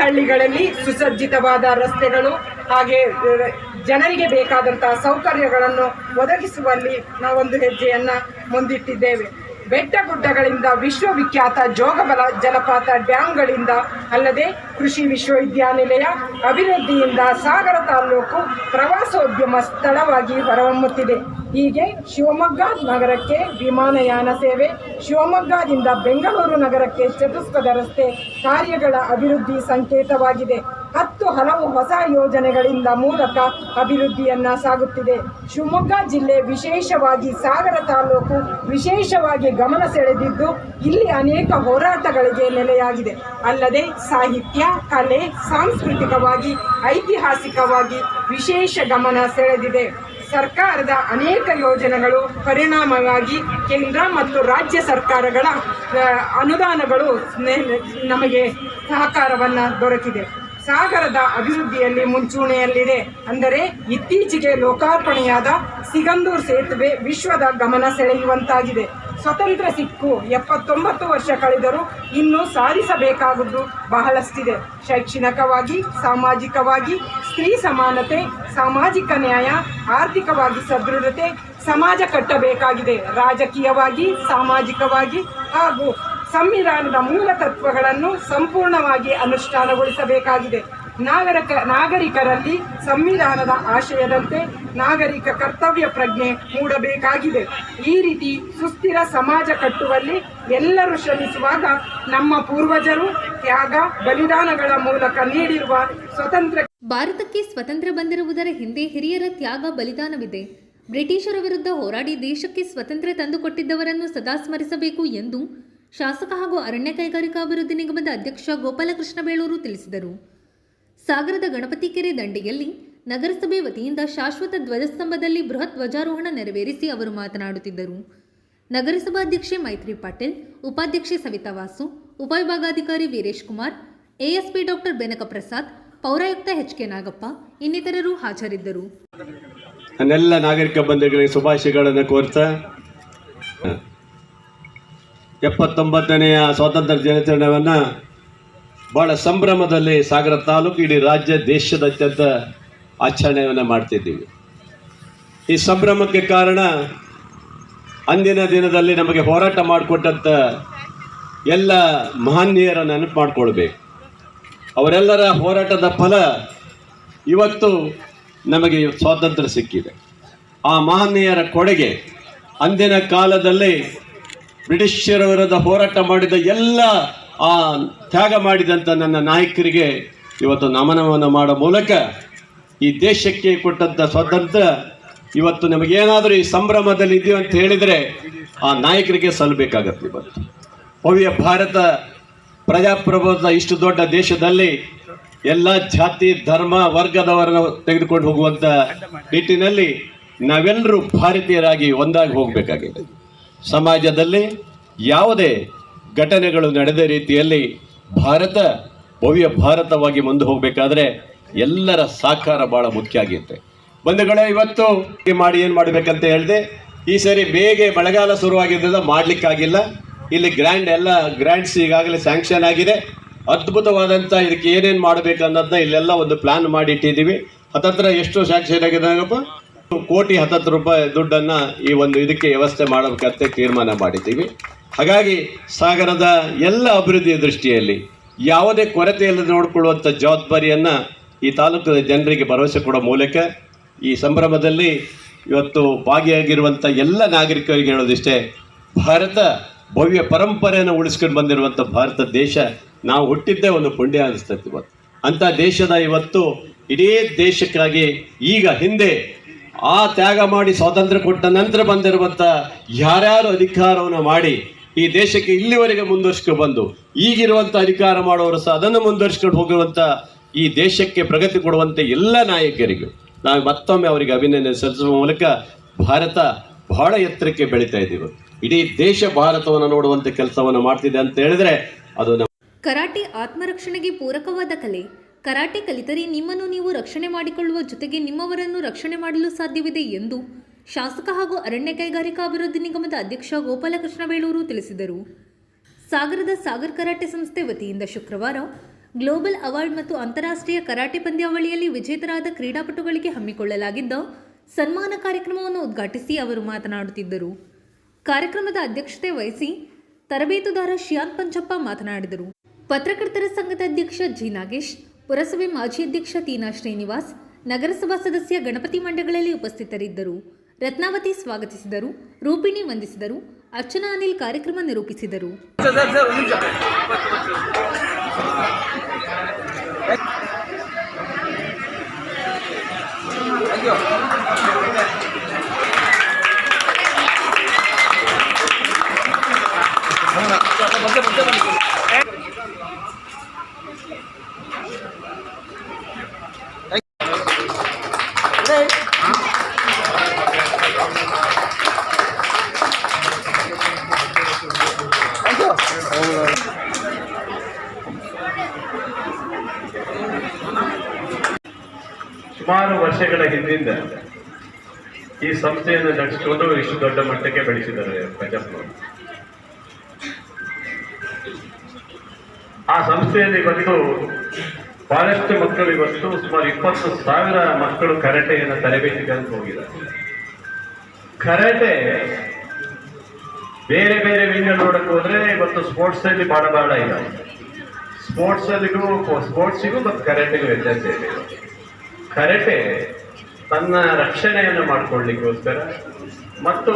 ಹಳ್ಳಿಗಳಲ್ಲಿ ಸುಸಜ್ಜಿತವಾದ ರಸ್ತೆಗಳು ಹಾಗೆ ಜನರಿಗೆ ಬೇಕಾದಂತಹ ಸೌಕರ್ಯಗಳನ್ನು ಒದಗಿಸುವಲ್ಲಿ ನಾವೊಂದು ಹೆಜ್ಜೆಯನ್ನು ಮುಂದಿಟ್ಟಿದ್ದೇವೆ. ಬೆಟ್ಟ ಗುಡ್ಡಗಳಿಂದ ವಿಶ್ವವಿಖ್ಯಾತ ಜೋಗಬಲ ಜಲಪಾತ ಡ್ಯಾಂಗಳಿಂದ ಅಲ್ಲದೆ ಕೃಷಿ ವಿಶ್ವವಿದ್ಯಾನಿಲಯ ಅಭಿವೃದ್ಧಿಯಿಂದ ಸಾಗರ ತಾಲೂಕು ಪ್ರವಾಸೋದ್ಯಮ ಸ್ಥಳವಾಗಿ ಹೊರಹೊಮ್ಮುತ್ತಿದೆ. ಹೀಗೆ ಶಿವಮೊಗ್ಗ ನಗರಕ್ಕೆ ವಿಮಾನಯಾನ ಸೇವೆ, ಶಿವಮೊಗ್ಗದಿಂದ ಬೆಂಗಳೂರು ನಗರಕ್ಕೆ ಚತುಷ್ಪಥ ರಸ್ತೆ ಕಾರ್ಯಗಳ ಅಭಿವೃದ್ಧಿ ಸಂಕೇತವಾಗಿದೆ. 10 ಹಲವು ಹೊಸ ಯೋಜನೆಗಳಿಂದ ಮೂಲಕ ಅಭಿವೃದ್ಧಿಯನ್ನ ಸಾಗುತ್ತಿದೆ. ಶಿವಮೊಗ್ಗ ಜಿಲ್ಲೆ ವಿಶೇಷವಾಗಿ ಸಾಗರ ತಾಲೂಕು ವಿಶೇಷವಾಗಿ ಗಮನ ಸೆಳೆದಿದ್ದು ಇಲ್ಲಿ ಅನೇಕ ಹೋರಾಟಗಳಿಗೆ ನೆಲೆಯಾಗಿದೆ. ಅಲ್ಲದೆ ಸಾಹಿತ್ಯ, ಕಲೆ, ಸಾಂಸ್ಕೃತಿಕವಾಗಿ, ಐತಿಹಾಸಿಕವಾಗಿ ವಿಶೇಷ ಗಮನ ಸೆಳೆದಿದೆ. ಸರ್ಕಾರದ ಅನೇಕ ಯೋಜನೆಗಳು ಪರಿಣಾಮವಾಗಿ ಕೇಂದ್ರ ಮತ್ತು ರಾಜ್ಯ ಸರ್ಕಾರಗಳ ಅನುದಾನಗಳು ನಮಗೆ ಸಹಕಾರವನ್ನು ದೊರಕಿದೆ. ಸಾಗರದ ಅಭಿವೃದ್ಧಿಯಲ್ಲಿ ಮುಂಚೂಣಿಯಲ್ಲಿದೆ. ಅಂದರೆ ಇತ್ತೀಚೆಗೆ ಲೋಕಾರ್ಪಣೆಯಾದ ಸಿಗಂದೂರು ಸೇತುವೆ ವಿಶ್ವದ ಗಮನ ಸೆಳೆಯುವಂತಾಗಿದೆ. ಸ್ವತಂತ್ರ ಸಿಕ್ಕು 79 ವರ್ಷ ಕಳೆದರೂ ಇನ್ನೂ ಸಾಧಿಸಬೇಕಾಗುವುದು ಬಹಳಷ್ಟಿದೆ. ಶೈಕ್ಷಣಿಕವಾಗಿ, ಸಾಮಾಜಿಕವಾಗಿ ಸ್ತ್ರೀ ಸಮಾನತೆ, ಸಾಮಾಜಿಕ ನ್ಯಾಯ, ಆರ್ಥಿಕವಾಗಿ ಸದೃಢತೆ ಸಮಾಜ ಕಟ್ಟಬೇಕಾಗಿದೆ. ರಾಜಕೀಯವಾಗಿ, ಸಾಮಾಜಿಕವಾಗಿ ಹಾಗೂ ಸಂವಿಧಾನದ ಮೂಲ ತತ್ವಗಳನ್ನು ಸಂಪೂರ್ಣವಾಗಿ ಅನುಷ್ಠಾನಗೊಳಿಸಬೇಕಾಗಿದೆ. ನಾಗರಿಕರಲ್ಲಿ ಸಂವಿಧಾನದ ಆಶಯದಂತೆ ನಾಗರಿಕ ಕರ್ತವ್ಯ ಪ್ರಜ್ಞೆ ಮೂಡಬೇಕಾಗಿದೆ. ಈ ರೀತಿ ಸುಸ್ಥಿರ ಸಮಾಜ ಕಟ್ಟುವಲ್ಲಿ ಎಲ್ಲರೂ ಶ್ರಮಿಸುವಾಗ ನಮ್ಮ ಪೂರ್ವಜರು ತ್ಯಾಗ ಬಲಿದಾನಗಳ ಮೂಲಕ ನೀಡಿರುವ ಸ್ವತಂತ್ರ ಭಾರತಕ್ಕೆ ಸ್ವಾತಂತ್ರ್ಯ ಬಂದಿರುವುದರ ಹಿಂದೆ ಹಿರಿಯರ ತ್ಯಾಗ ಬಲಿದಾನವಿದೆ. ಬ್ರಿಟಿಷರ ವಿರುದ್ಧ ಹೋರಾಡಿ ದೇಶಕ್ಕೆ ಸ್ವಾತಂತ್ರ್ಯ ತಂದುಕೊಟ್ಟಿದ್ದವರನ್ನು ಸದಾ ಸ್ಮರಿಸಬೇಕು ಎಂದು ಶಾಸಕ ಹಾಗೂ ಅರಣ್ಯ ಕೈಗಾರಿಕಾ ಅಭಿವೃದ್ಧಿ ನಿಗಮದ ಅಧ್ಯಕ್ಷ ಗೋಪಾಲಕೃಷ್ಣ ಬೇಳೂರು ತಿಳಿಸಿದರು. ಸಾಗರದ ಗಣಪತಿ ಕೆರೆ ದಂಡೆಯಲ್ಲಿ ನಗರಸಭೆ ವತಿಯಿಂದ ಶಾಶ್ವತ ಧ್ವಜಸ್ತಂಭದಲ್ಲಿ ಬೃಹತ್ ಧ್ವಜಾರೋಹಣ ನೆರವೇರಿಸಿ ಅವರು ಮಾತನಾಡುತ್ತಿದ್ದರು. ನಗರಸಭಾಧ್ಯಕ್ಷೆ ಮೈತ್ರಿ ಪಾಟೀಲ್, ಉಪಾಧ್ಯಕ್ಷೆ ಸವಿತಾ ವಾಸು, ಉಪವಿಭಾಗಾಧಿಕಾರಿ ವೀರೇಶ್ ಕುಮಾರ್, ಎಎಸ್ಪಿ ಡಾಕ್ಟರ್ ಬೆನಕ ಪ್ರಸಾದ್, ಪೌರಾಯುಕ್ತ ಎಚ್.ಕೆ. ನಾಗಪ್ಪ ಇನ್ನಿತರರು ಹಾಜರಿದ್ದರು. ನನ್ನೆಲ್ಲ ನಾಗರಿಕ ಬಂಧುಗಳಿಗೆ ಶುಭಾಶಯಗಳನ್ನು ಕೋರ್ತಾ 79ನೇ ಸ್ವಾತಂತ್ರ್ಯ ದಿನಾಚರಣೆಯನ್ನು ಬಹಳ ಸಂಭ್ರಮದಲ್ಲಿ ಸಾಗರ ತಾಲೂಕು ಇಡೀ ರಾಜ್ಯ ದೇಶದಾದ್ಯಂತ ಆಚರಣೆಯನ್ನು ಮಾಡ್ತಿದ್ದೀವಿ. ಈ ಸಂಭ್ರಮಕ್ಕೆ ಕಾರಣ ಅಂದಿನ ದಿನದಲ್ಲಿ ನಮಗೆ ಹೋರಾಟ ಮಾಡಿಕೊಟ್ಟಂಥ ಎಲ್ಲ ಮಹನೀಯರ ನೆನಪು ಮಾಡಿಕೊಳ್ಬೇಕು. ಅವರೆಲ್ಲರ ಹೋರಾಟದ ಫಲ ಇವತ್ತು ನಮಗೆ ಸ್ವಾತಂತ್ರ್ಯ ಸಿಕ್ಕಿದೆ. ಆ ಮಹನೀಯರ ಕೊಡುಗೆ ಅಂದಿನ ಕಾಲದಲ್ಲಿ ಬ್ರಿಟಿಷರ ವಿರುದ್ಧ ಹೋರಾಟ ಮಾಡಿದ ಎಲ್ಲ ಆ ತ್ಯಾಗ ಮಾಡಿದಂಥ ನನ್ನ ನಾಯಕರಿಗೆ ಇವತ್ತು ನಮನವನ್ನು ಮಾಡೋ ಮೂಲಕ ಈ ದೇಶಕ್ಕೆ ಕೊಟ್ಟಂಥ ಸ್ವಾತಂತ್ರ್ಯ ಇವತ್ತು ನಮಗೇನಾದರೂ ಈ ಸಂಭ್ರಮದಲ್ಲಿ ಇದೆಯೋ ಅಂತ ಹೇಳಿದರೆ ಆ ನಾಯಕರಿಗೆ ಸಲ್ಲಬೇಕಾಗತ್ತೆ. ಇವತ್ತು ಭವ್ಯ ಭಾರತ ಪ್ರಜಾಪ್ರಭುತ್ವ ಇಷ್ಟು ದೊಡ್ಡ ದೇಶದಲ್ಲಿ ಎಲ್ಲ ಜಾತಿ ಧರ್ಮ ವರ್ಗದವರನ್ನು ತೆಗೆದುಕೊಂಡು ಹೋಗುವಂಥ ನಿಟ್ಟಿನಲ್ಲಿ ನಾವೆಲ್ಲರೂ ಭಾರತೀಯರಾಗಿ ಒಂದಾಗಿ ಹೋಗಬೇಕಾಗಿದೆ. ಸಮಾಜದಲ್ಲಿ ಯಾವುದೇ ಘಟನೆಗಳು ನಡೆದ ರೀತಿಯಲ್ಲಿ ಭಾರತ ಭವ್ಯ ಭಾರತವಾಗಿ ಮುಂದೆ ಹೋಗಬೇಕಾದ್ರೆ ಎಲ್ಲರ ಸಹಕಾರ ಭಾಳ ಮುಖ್ಯ ಆಗಿರುತ್ತೆ. ಬಂಧುಗಳೇ, ಇವತ್ತು ಮಾಡಿ ಏನು ಮಾಡಬೇಕಂತ ಹೇಳಿದೆ. ಈ ಸರಿ ಬೇಗ ಮಳೆಗಾಲ ಶುರುವಾಗಿದ್ದರಿಂದ ಮಾಡಲಿಕ್ಕಾಗಿಲ್ಲ. ಇಲ್ಲಿ ಎಲ್ಲ ಗ್ರ್ಯಾಂಟ್ಸ್ ಈಗಾಗಲೇ ಸ್ಯಾಂಕ್ಷನ್ ಆಗಿದೆ. ಅದ್ಭುತವಾದಂಥ ಇದಕ್ಕೆ ಏನೇನು ಮಾಡಬೇಕು ಅನ್ನೋದನ್ನ ಇಲ್ಲೆಲ್ಲ ಒಂದು ಪ್ಲಾನ್ ಮಾಡಿ ಇಟ್ಟಿದ್ದೀವಿ. ಹತ್ತತ್ರ ಎಷ್ಟು ಸ್ಯಾಂಕ್ಷನ್ ಆಗಿದ್ದಾಗಪ್ಪ, 1,10 ರೂಪಾಯಿ ದುಡ್ಡನ್ನು ಈ ಒಂದು ಇದಕ್ಕೆ ವ್ಯವಸ್ಥೆ ಮಾಡಬೇಕಂತ ತೀರ್ಮಾನ ಮಾಡಿದ್ದೀವಿ. ಹಾಗಾಗಿ ಸಾಗರದ ಎಲ್ಲ ಅಭಿವೃದ್ಧಿಯ ದೃಷ್ಟಿಯಲ್ಲಿ ಯಾವುದೇ ಕೊರತೆಯಲ್ಲಿ ನೋಡಿಕೊಳ್ಳುವಂಥ ಜವಾಬ್ದಾರಿಯನ್ನು ಈ ತಾಲೂಕಿನ ಜನರಿಗೆ ಭರವಸೆ ಕೊಡೋ ಮೂಲಕ ಈ ಸಂಭ್ರಮದಲ್ಲಿ ಇವತ್ತು ಭಾಗಿಯಾಗಿರುವಂಥ ಎಲ್ಲ ನಾಗರಿಕರಿಗೆ ಹೇಳೋದಿಷ್ಟೇ, ಭಾರತ ಭವ್ಯ ಪರಂಪರೆಯನ್ನು ಉಳಿಸ್ಕೊಂಡು ಬಂದಿರುವಂಥ ಭಾರತ ದೇಶ ನಾವು ಹುಟ್ಟಿದ್ದೇ ಒಂದು ಪುಣ್ಯ ಅನಿಸ್ತೈತಿ. ಇವತ್ತು ಅಂಥ ದೇಶದ ಇವತ್ತು ಇಡೀ ದೇಶಕ್ಕಾಗಿ ಈಗ ಹಿಂದೆ ಆ ತ್ಯಾಗ ಮಾಡಿ ಸ್ವಾತಂತ್ರ್ಯ ಕೊಟ್ಟ ನಂತರ ಬಂದಿರುವಂಥ ಯಾರ್ಯಾರು ಅಧಿಕಾರವನ್ನು ಮಾಡಿ ಈ ದೇಶಕ್ಕೆ ಇಲ್ಲಿವರೆಗೆ ಮುಂದುವರ್ಸ್ಕೊಂಡು ಬಂದು ಈಗಿರುವಂಥ ಅಧಿಕಾರ ಮಾಡೋರು ಸಹ ಅದನ್ನು ಮುಂದುವರ್ಸ್ಕೊಂಡು ಹೋಗಿರುವಂಥ ಈ ದೇಶಕ್ಕೆ ಪ್ರಗತಿ ಕೊಡುವಂಥ ಎಲ್ಲ ನಾಯಕರಿಗೂ ನಾವು ಮತ್ತೊಮ್ಮೆ ಅವರಿಗೆ ಅಭಿನಂದನೆ ಸಲ್ಲಿಸುವ ಮೂಲಕ ಭಾರತ ಬಹಳ ಎತ್ತರಕ್ಕೆ ಬೆಳೀತಾ ಇದ್ದೀವಿ. ಇಡೀ ದೇಶ ಭಾರತವನ್ನು ನೋಡುವಂಥ ಕೆಲಸವನ್ನು ಮಾಡ್ತಿದೆ ಅಂತ ಹೇಳಿದ್ರೆ ಅದು ಕರಾಟೆ ಆತ್ಮರಕ್ಷಣೆಗೆ ಪೂರಕವಾದ ಕಲೆ. ಕರಾಟೆ ಕಲಿತರೆ ನಿಮ್ಮನ್ನು ನೀವು ರಕ್ಷಣೆ ಮಾಡಿಕೊಳ್ಳುವ ಜೊತೆಗೆ ನಿಮ್ಮವರನ್ನು ರಕ್ಷಣೆ ಮಾಡಲು ಸಾಧ್ಯವಿದೆ ಎಂದು ಶಾಸಕ ಹಾಗೂ ಅರಣ್ಯ ಕೈಗಾರಿಕಾ ಅಭಿವೃದ್ಧಿ ನಿಗಮದ ಅಧ್ಯಕ್ಷ ಗೋಪಾಲಕೃಷ್ಣ ಬೇಳೂರು ತಿಳಿಸಿದರು. ಸಾಗರದ ಸಾಗರ್ ಕರಾಟೆ ಸಂಸ್ಥೆ ವತಿಯಿಂದ ಶುಕ್ರವಾರ ಗ್ಲೋಬಲ್ ಅವಾರ್ಡ್ ಮತ್ತು ಅಂತಾರಾಷ್ಟ್ರೀಯ ಕರಾಟೆ ಪಂದ್ಯಾವಳಿಯಲ್ಲಿ ವಿಜೇತರಾದ ಕ್ರೀಡಾಪಟುಗಳಿಗೆ ಹಮ್ಮಿಕೊಳ್ಳಲಾಗಿದ್ದ ಸನ್ಮಾನ ಕಾರ್ಯಕ್ರಮವನ್ನು ಉದ್ಘಾಟಿಸಿ ಅವರು ಮಾತನಾಡುತ್ತಿದ್ದರು. ಕಾರ್ಯಕ್ರಮದ ಅಧ್ಯಕ್ಷತೆ ವಹಿಸಿ ತರಬೇತುದಾರ ಶಿಯಾನ್ ಪಂಚಪ್ಪ ಮಾತನಾಡಿದರು. ಪತ್ರಕರ್ತರ ಸಂಘದ ಅಧ್ಯಕ್ಷ ಜಿ ನಾಗೇಶ್, ಪುರಸಭೆ ಮಾಜಿ ಅಧ್ಯಕ್ಷ ತೀನಾ ಶ್ರೀನಿವಾಸ್, ನಗರಸಭಾ ಸದಸ್ಯ ಗಣಪತಿ ಮಂಡಗಳಲ್ಲಿ ಉಪಸ್ಥಿತರಿದ್ದರು. ರತ್ನಾವತಿ ಸ್ವಾಗತಿಸಿದರು, ರೂಪಿಣಿ ವಂದಿಸಿದರು, ಅರ್ಚನಾ ಅನಿಲ್ ಕಾರ್ಯಕ್ರಮ ನಿರೂಪಿಸಿದರು. ಸುಮಾರು ವರ್ಷಗಳ ಹಿಂದಿಂದ ಈ ಸಂಸ್ಥೆಯನ್ನು ನಡೆಸಿಕೊಂಡು ಇಷ್ಟು ದೊಡ್ಡ ಮಟ್ಟಕ್ಕೆ ಬೆಳೆಸಿದ್ದಾರೆ ಪಂಜಪ್ಪನವರು. ಆ ಸಂಸ್ಥೆಯಲ್ಲಿ ಇವತ್ತು ಬಹಳಷ್ಟು ಮಕ್ಕಳು ಇವತ್ತು ಸುಮಾರು 20,000 ಮಕ್ಕಳು ಕರಾಟೆಯನ್ನು ತರಬೇತಿಗಾಗಿ ಹೋಗಿದ್ದಾರೆ. ಕರಾಟೆ ಬೇರೆ ಬೇರೆ ವಿಂಗ್ ನೋಡಕ್ಕೆ ಹೋದ್ರೆ ಇವತ್ತು ಸ್ಪೋರ್ಟ್ಸ್ ಅಲ್ಲಿ ಬಹಳ ಇಲ್ಲ. ಸ್ಪೋರ್ಟ್ಸಿಗೂ ಮತ್ತು ಕರಾಟೆಗೂ ವ್ಯತ್ಯಾಸ ಇದೆ. ಕರಾಟೆ ತನ್ನ ರಕ್ಷಣೆಯನ್ನು ಮಾಡಿಕೊಳ್ಳಿಕ್ಕೋಸ್ಕರ ಮತ್ತು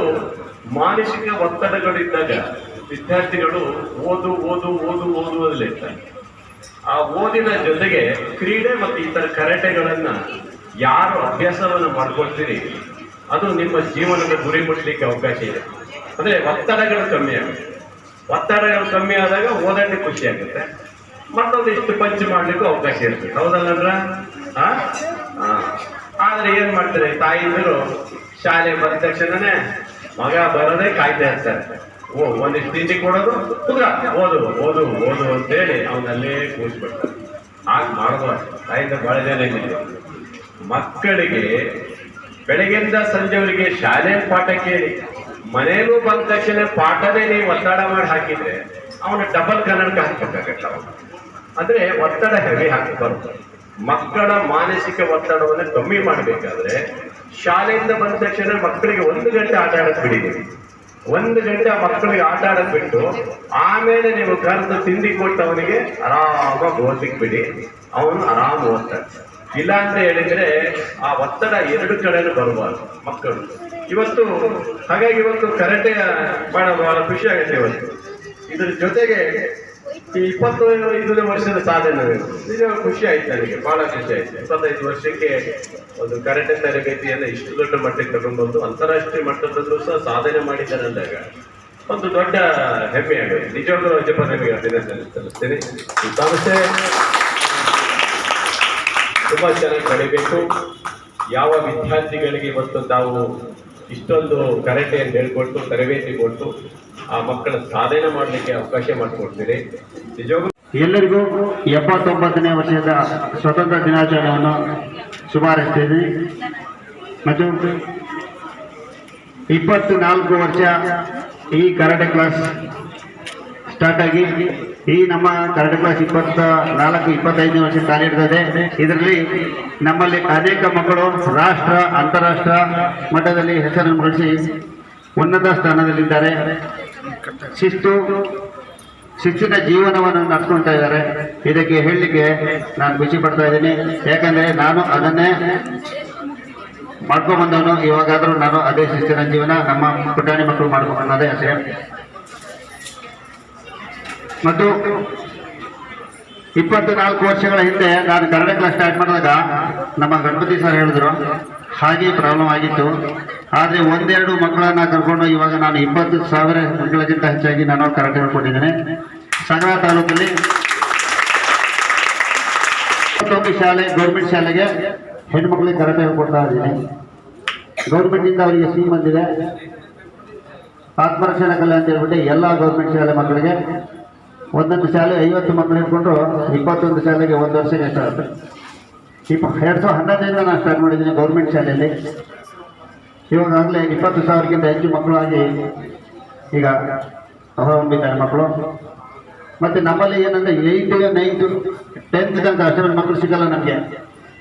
ಮಾನಸಿಕ ಒತ್ತಡಗಳಿದ್ದಾಗ ವಿದ್ಯಾರ್ಥಿಗಳು ಓದುವುದಲ್ಲಿರ್ತಾರೆ. ಆ ಓದಿನ ಜೊತೆಗೆ ಕ್ರೀಡೆ ಮತ್ತು ಇತರ ಕರಾಟೆಗಳನ್ನ ಯಾರು ಅಭ್ಯಾಸವನ್ನು ಮಾಡ್ಕೊಳ್ತೀರಿ ಅದು ನಿಮ್ಮ ಜೀವನದ ಗುರಿ ಮುಟ್ಟಲಿಕ್ಕೆ ಅವಕಾಶ ಇದೆ. ಅಂದ್ರೆ ಒತ್ತಡಗಳು ಕಮ್ಮಿ ಆಗುತ್ತೆ. ಒತ್ತಡಗಳು ಕಮ್ಮಿ ಆದಾಗ ಓದಕ್ಕೆ ಖುಷಿ ಆಗುತ್ತೆ, ಮತ್ತೊಂದಿಷ್ಟು ಪಂಚ್ ಮಾಡ್ಲಿಕ್ಕೂ ಅವಕಾಶ ಇರ್ತದೆ. ಹೌದಲ್ಲಂದ್ರ ಆದ್ರೆ ಏನ್ ಮಾಡ್ತಾರೆ ತಾಯಿಯಂದರು, ಶಾಲೆ ಬಂದ ತಕ್ಷಣನೇ ಮಗ ಬರೋದೇ ಕಾಯ್ತಾ ಇರ್ತಾರೆ. ಒಂದಿಷ್ಟು ತಿಂಡಿ ಕೊಡೋದು, ಓದು ಓದು ಓದು ಅಂತೇಳಿ ಅವನಲ್ಲೇ ಕೂರಿಸ್ಬಿಡ್ತಾರೆ. ಆಗ ಮಾಡಬಾರ್ದು. ತಾಯಿಂದ ಬಹಳ ಜನ ಏನಿದೆ, ಮಕ್ಕಳಿಗೆ ಬೆಳಗ್ಗೆಯಿಂದ ಸಂಜೆವರೆಗೆ ಶಾಲೆ ಪಾಠ ಕೇಳಿ ಮನೆಯಲ್ಲೂ ಬಂದ ತಕ್ಷಣ ಪಾಠನೇ ನೀವು ಒತ್ತಡ ಮಾಡಿ ಹಾಕಿದ್ರೆ ಅವನ ಡಬಲ್ ಕನ್ನಡಕ ಹಾಕ್ಬೇಕಾಗತ್ತೆ. ಅವನು ಅಂದ್ರೆ ಒತ್ತಡ ಹೆವಿ ಹಾಕಬಾರ್ದು. ಮಕ್ಕಳ ಮಾನಸಿಕ ಒತ್ತಡವನ್ನು ಕಮ್ಮಿ ಮಾಡಬೇಕಾದ್ರೆ ಶಾಲೆಯಿಂದ ಬಂದ ತಕ್ಷಣ ಮಕ್ಕಳಿಗೆ 1 ಗಂಟೆ ಆಟ ಆಡಕ್ ಬಿಡಿದ್ದೀವಿ. 1 ಗಂಟೆ ಆ ಮಕ್ಕಳಿಗೆ ಆಟ ಆಡಕ್ ಬಿಟ್ಟು ಆಮೇಲೆ ನೀವು ಕರೆದು ತಿಂಡಿ ಕೊಟ್ಟು ಅವನಿಗೆ ಆರಾಮಾಗಿ ಓದಲಿಕ್ಕೆ ಬಿಡಿ, ಅವನು ಆರಾಮ ಓದ್ತಾನೆ. ಇಲ್ಲ ಅಂತ ಹೇಳಿದ್ರೆ ಆ ಒತ್ತಡ 2 ಕಡೆನೂ ಬರಬಾರ್ದು ಮಕ್ಕಳು. ಹಾಗಾಗಿ ಇವತ್ತು ಕರಾಟೆ ಬಹಳ ಖುಷಿ ಆಗುತ್ತೆ ಇವತ್ತು. ಇದ್ರ ಜೊತೆಗೆ ಈ 25ನೇ ವರ್ಷದ ಸಾಧನೆ ನಿಜ ಖುಷಿ ಆಯ್ತು ನನಗೆ, ಬಹಳ ಖುಷಿ ಆಯ್ತು. 25 ವರ್ಷಕ್ಕೆ ಒಂದು ಕರಾಟೆ ತರಬೇತಿಯನ್ನು ಇಷ್ಟು ದೊಡ್ಡ ಮಟ್ಟಕ್ಕೆ ತಗೊಂಡ್ಬಂದು ಅಂತಾರಾಷ್ಟ್ರೀಯ ಮಟ್ಟದಲ್ಲೂ ಸಹ ಸಾಧನೆ ಮಾಡಿದ್ದಾರೆ ಅಂದಾಗ ಒಂದು ದೊಡ್ಡ ಹೆಮ್ಮೆ ಆಗುತ್ತೆ. ನಿಜವಾಗ್ಲೂ ರಜಪ್ಪ ನಿಮಗೆ ಅಭಿನಂದನೆ ಸಲ್ಲಿಸ್ತೇನೆ. ಈ ಸಂಸ್ಥೆ ತುಂಬಾ ಚೆನ್ನಾಗಿ ಕಲಿಬೇಕು. ಯಾವ ವಿದ್ಯಾರ್ಥಿಗಳಿಗೆ ಇವತ್ತು ತಾವು ಇಷ್ಟೊಂದು ಕರಾಟೆಯನ್ನು ಹೇಳ್ಕೊಟ್ಟು ತರಬೇತಿ ಕೊಟ್ಟು ಆ ಮಕ್ಕಳ ಸಾಧನೆ ಮಾಡಲಿಕ್ಕೆ ಅವಕಾಶ ಮಾಡಿಕೊಡ್ತೀರಿ. ನಿಜವಾಗ್ಲೂ ಎಲ್ಲರಿಗೂ 79ನೇ ವರ್ಷದ ಸ್ವತಂತ್ರ ದಿನಾಚರಣೆಯನ್ನು ಶುಭ ಹಾರೈಸ್ತಿದ್ದೀನಿ. ಮತ್ತು 24 ವರ್ಷ ಈ ಕರಾಟೆ ಕ್ಲಾಸ್ ಸ್ಟಾರ್ಟ್ ಆಗಿ ಈ ನಮ್ಮ ಕರಾಟೆ ಕ್ಲಾಸ್ 24-25ನೇ ವರ್ಷ ಕಾರ್ಯನಿರ್ವಹಿಸಿದೆ. ಇದರಲ್ಲಿ ನಮ್ಮಲ್ಲಿ ಅನೇಕ ಮಕ್ಕಳು ರಾಷ್ಟ್ರ ಅಂತಾರಾಷ್ಟ್ರ ಮಟ್ಟದಲ್ಲಿ ಹೆಸರನ್ನು ಗಳಿಸಿ ಉನ್ನತ ಸ್ಥಾನದಲ್ಲಿದ್ದಾರೆ. ಶಿಸ್ತಿನ ಜೀವನವನ್ನು ನಡೆಸ್ಕೊಳ್ತಾ ಇದ್ದಾರೆ. ಇದಕ್ಕೆ ಹೇಳಲಿಕ್ಕೆ ನಾನು ಖುಷಿ ಪಡ್ತಾ ಇದ್ದೀನಿ. ಯಾಕಂದರೆ ನಾನು ಅದನ್ನೇ ಮಾಡ್ಕೊಂಡ್ಬಂದವನು. ಇವಾಗಾದರೂ ನಾನು ಅದೇ ಶಿಸ್ತಿನ ಜೀವನ ನಮ್ಮ ಪುಟಾಣಿ ಮಕ್ಕಳು ಮಾಡ್ಕೊಂಡದೇ ಆಸೆ. ಮತ್ತು 24 ವರ್ಷಗಳ ಹಿಂದೆ ನಾನು ಕರಾಟೆ ಕ್ಲಾಸ್ ಸ್ಟಾರ್ಟ್ ಮಾಡಿದಾಗ ನಮ್ಮ ಗಣಪತಿ ಸರ್ ಹೇಳಿದ್ರು ಹಾಗೆ ಪ್ರಾಬ್ಲಮ್ ಆಗಿತ್ತು. ಆದರೆ 1-2 ಮಕ್ಕಳನ್ನ ಕರ್ಕೊಂಡು ಇವಾಗ ನಾನು 20,000 ಮಕ್ಕಳಿಗಿಂತ ಹೆಚ್ಚಾಗಿ ನಾನು ಕರಾಟೆ ಹೇಳ್ಕೊಟ್ಟಿದ್ದೇನೆ. ಸಂಗ್ರಹ ತಾಲೂಕಲ್ಲಿ 21 ಶಾಲೆ ಗೌರ್ಮೆಂಟ್ ಶಾಲೆಗೆ ಹೆಣ್ಮಕ್ಳಿಗೆ ಕರಾಟೆ ಹೇಳ್ಕೊಡ್ತಾ ಇದ್ದೀನಿ. ಗೌರ್ಮೆಂಟಿಂದ ಅವರಿಗೆ ಸ್ಕೀಮ್ ಬಂದಿದೆ, ಆತ್ಮರಕ್ಷಣಾ ಕಲೆ ಅಂತ ಹೇಳ್ಬಿಟ್ಟು ಎಲ್ಲ ಗೌರ್ಮೆಂಟ್ ಶಾಲೆ ಮಕ್ಕಳಿಗೆ ಒಂದೊಂದು ಶಾಲೆ 50 ಮಕ್ಕಳು ಇಟ್ಕೊಂಡ್ರು 21 ಶಾಲೆಗೆ 1 ವರ್ಷಕ್ಕೆ ಎಷ್ಟಾಗುತ್ತೆ. 2011ರಿಂದ ನಾನು ಸ್ಟಾರ್ಟ್ ಮಾಡಿದ್ದೀನಿ ಗೌರ್ಮೆಂಟ್ ಶಾಲೆಯಲ್ಲಿ. ಇವಾಗಲೇ 20,000ಕ್ಕಿಂತ ಹೆಚ್ಚು ಮಕ್ಕಳು ಆಗಿ ಈಗ ಹೊರಹೊಮ್ಮಿದ್ದಾರೆ ಮಕ್ಕಳು. ಮತ್ತು ನಮ್ಮಲ್ಲಿ ಏನಂದರೆ 8th, 9th, 10th ತನಕ ಅಷ್ಟೊಂದು ಮಕ್ಕಳು ಸಿಗಲ್ಲ ನಮಗೆ.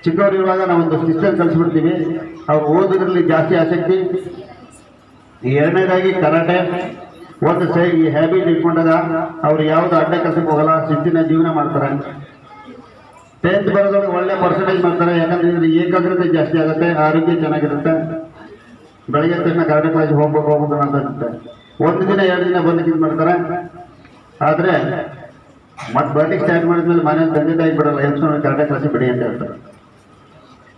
ಚಿಕ್ಕವರು ಇರುವಾಗ ನಾವೊಂದು ಸಿಸ್ಟಮ್ ಕಲಿಸ್ಬಿಡ್ತೀವಿ. ಅವ್ರು ಓದೋದ್ರಲ್ಲಿ ಜಾಸ್ತಿ ಆಸಕ್ತಿ. ಎರಡನೇದಾಗಿ ಕರಾಟೆ ಒಂದು ಈ ಹ್ಯಾಬಿಟ್ ಇಟ್ಕೊಂಡಾಗ ಅವ್ರು ಯಾವುದು ಅಡ್ಡ ಕೆಲಸಕ್ಕೆ ಹೋಗಲ್ಲ, ಶಿಸ್ತಿನ ಜೀವನ ಮಾಡ್ತಾರೆ. 10th ಬರೋದ್ರೊಳಗೆ ಒಳ್ಳೆ ಪರ್ಸೆಂಟೇಜ್ ಮಾಡ್ತಾರೆ. ಯಾಕಂದರೆ ಇದ್ರ ಏಕಾಗ್ರತೆ ಜಾಸ್ತಿ ಆಗುತ್ತೆ, ಆರೋಗ್ಯ ಚೆನ್ನಾಗಿರುತ್ತೆ. ಬೆಳಗ್ಗೆ ತಕ್ಷಣ ಕರಾಟೆ ಕ್ಲಾಸಿಗೆ ಹೋಗ್ಬೇಕು ಅಂತ ಅನ್ಸುತ್ತೆ. 1 ದಿನ 2 ದಿನ ಬಂದು ಇದು ಮಾಡ್ತಾರೆ. ಆದರೆ ಮತ್ತೆ ಬರ್ಲಿಕ್ಕೆ ಸ್ಟಾರ್ಟ್ ಮಾಡಿದ್ಮೇಲೆ ಮನೇಲಿ ತಂದೆ ತಾಯಿ ಬಿಡಲ್ಲ, ಎಲ್ಸೋಣ ಕರಾಟೆ ಕ್ಲಾಸಿಗೆ ಬಿಡಿ ಅಂತ ಹೇಳ್ತಾರೆ.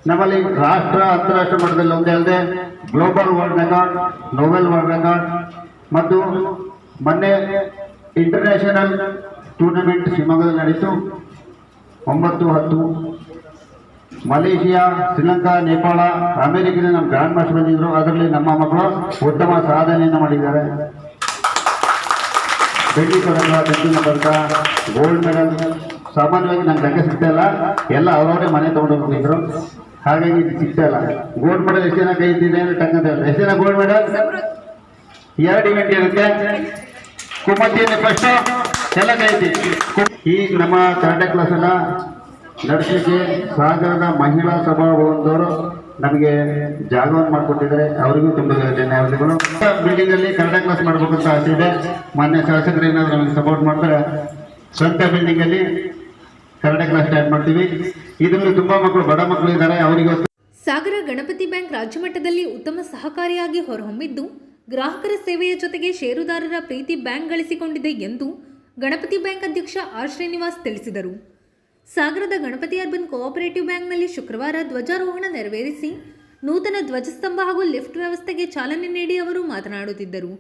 ನಮ್ಮಲ್ಲಿ ರಾಷ್ಟ್ರ ಅಂತಾರಾಷ್ಟ್ರೀಯ ಮಟ್ಟದಲ್ಲಿ ಒಂದೇ ಅಲ್ಲದೆ global world record, novel world record ಮತ್ತು ಮೊನ್ನೆ ಇಂಟರ್ನ್ಯಾಷನಲ್ ಟೂರ್ನಮೆಂಟ್ ಶಿವಮೊಗ್ಗದಲ್ಲಿ ನಡೀತು. 9-10 ಮಲೇಷಿಯಾ, ಶ್ರೀಲಂಕಾ, ನೇಪಾಳ, ಅಮೆರಿಕದಲ್ಲಿ ನಮ್ಮ ಗ್ರ್ಯಾಂಡ್ ಮಾಸ್ಟರ್ ಬಂದಿದ್ರು. ಅದರಲ್ಲಿ ನಮ್ಮ ಮಕ್ಕಳು ಉತ್ತಮ ಸಾಧನೆಯನ್ನು ಮಾಡಿದ್ದಾರೆ. ಬೆಳ್ಳಿ ಪದಕ, ಬೆಳ್ಳಿನ ಪದಕ, ಗೋಲ್ಡ್ ಮೆಡಲ್ ಸಾಮಾನ್ಯವಾಗಿ ನಂಗೆ ಲೆಕ್ಕ ಸಿಗ್ತಾ ಇಲ್ಲ. ಎಲ್ಲ ಅವರವರೇ ಮನೆ ತೊಗೊಂಡು ಹೋಗಿದ್ರು, ಹಾಗಾಗಿ ಇದು ಸಿಗ್ತಾ ಇಲ್ಲ. ಗೋಲ್ಡ್ ಮೆಡಲ್ ಎಷ್ಟು ಜನ ಕೈ ಇದ್ದಿದೆ ಅಂದರೆ ಟಕ್ಕಂತ ಹೇಳ್ತಾರೆ. ಎಷ್ಟು ಜನ ಗೋಲ್ಡ್ ಮೆಡಲ್? 2 ಇವೆಂಟ್ ಇರುತ್ತೆ. ಕುಮ್ಮತ್ತಿಯನ್ನು ಫಸ್ಟು ಎಲ್ಲ ಕೈ ಇದ್ದೀವಿ. ಈ ನಮ್ಮ ಕರಾಟೆ ಕ್ಲಾಸನ್ನು ನಡೆಸಲಿಕ್ಕೆ ಸಾಗರದ ಮಹಿಳಾ ಸಭಾಭವನದವರು ನಮಗೆ ಜಾಗವನ್ನು ಮಾಡಿಕೊಟ್ಟಿದ್ದಾರೆ. ಅವರಿಗೂ ತುಂಬ ಧನ್ಯವಾದಗಳು. ಬಿಲ್ಡಿಂಗಲ್ಲಿ ಕರಾಟೆ ಕ್ಲಾಸ್ ಮಾಡಬೇಕಂತ ಆಸೆ ಇದೆ. ಮಾನ್ಯ ಶಾಸಕರು ಏನಾದರೂ ನಮಗೆ ಸಪೋರ್ಟ್ ಮಾಡ್ತಾರೆ, ಸ್ವಂತ ಬಿಲ್ಡಿಂಗಲ್ಲಿ ಕರಾಟೆ ಕ್ಲಾಸ್ ಸ್ಟಾರ್ಟ್ ಮಾಡ್ತೀವಿ. ಇದರಲ್ಲಿ ತುಂಬ ಮಕ್ಕಳು, ಬಡ ಮಕ್ಕಳು ಇದ್ದಾರೆ. ಅವರಿಗೆ ಸಾಗರ ಗಣಪತಿ ಬ್ಯಾಂಕ್ ರಾಜ್ಯ ಮಟ್ಟದಲ್ಲಿ ಉತ್ತಮ ಸಹಕಾರಿಯಾಗಿ ಹೊರಹೊಮ್ಮಿದ್ದು ಗ್ರಾಹಕರ ಸೇವೆಯ ಜೊತೆಗೆ ಷೇರುದಾರರ ಪ್ರೀತಿ ಬ್ಯಾಂಕ್ ಗಳಿಸಿಕೊಂಡಿದೆ ಎಂದು ಗಣಪತಿ ಬ್ಯಾಂಕ್ ಅಧ್ಯಕ್ಷ ಆರ್ ಶ್ರೀನಿವಾಸ್ ತಿಳಿಸಿದರು. ಸಾಗರದ ಗಣಪತಿ ಅರ್ಬನ್ ಕೋಆಪರೇಟಿವ್ ಬ್ಯಾಂಕ್ನಲ್ಲಿ ಶುಕ್ರವಾರ ಧ್ವಜಾರೋಹಣ ನೆರವೇರಿಸಿ ನೂತನ ಧ್ವಜಸ್ತಂಭ ಹಾಗೂ ಲಿಫ್ಟ್ ವ್ಯವಸ್ಥೆಗೆ ಚಾಲನೆ ನೀಡಿ ಅವರು ಮಾತನಾಡುತ್ತಿದ್ದರು.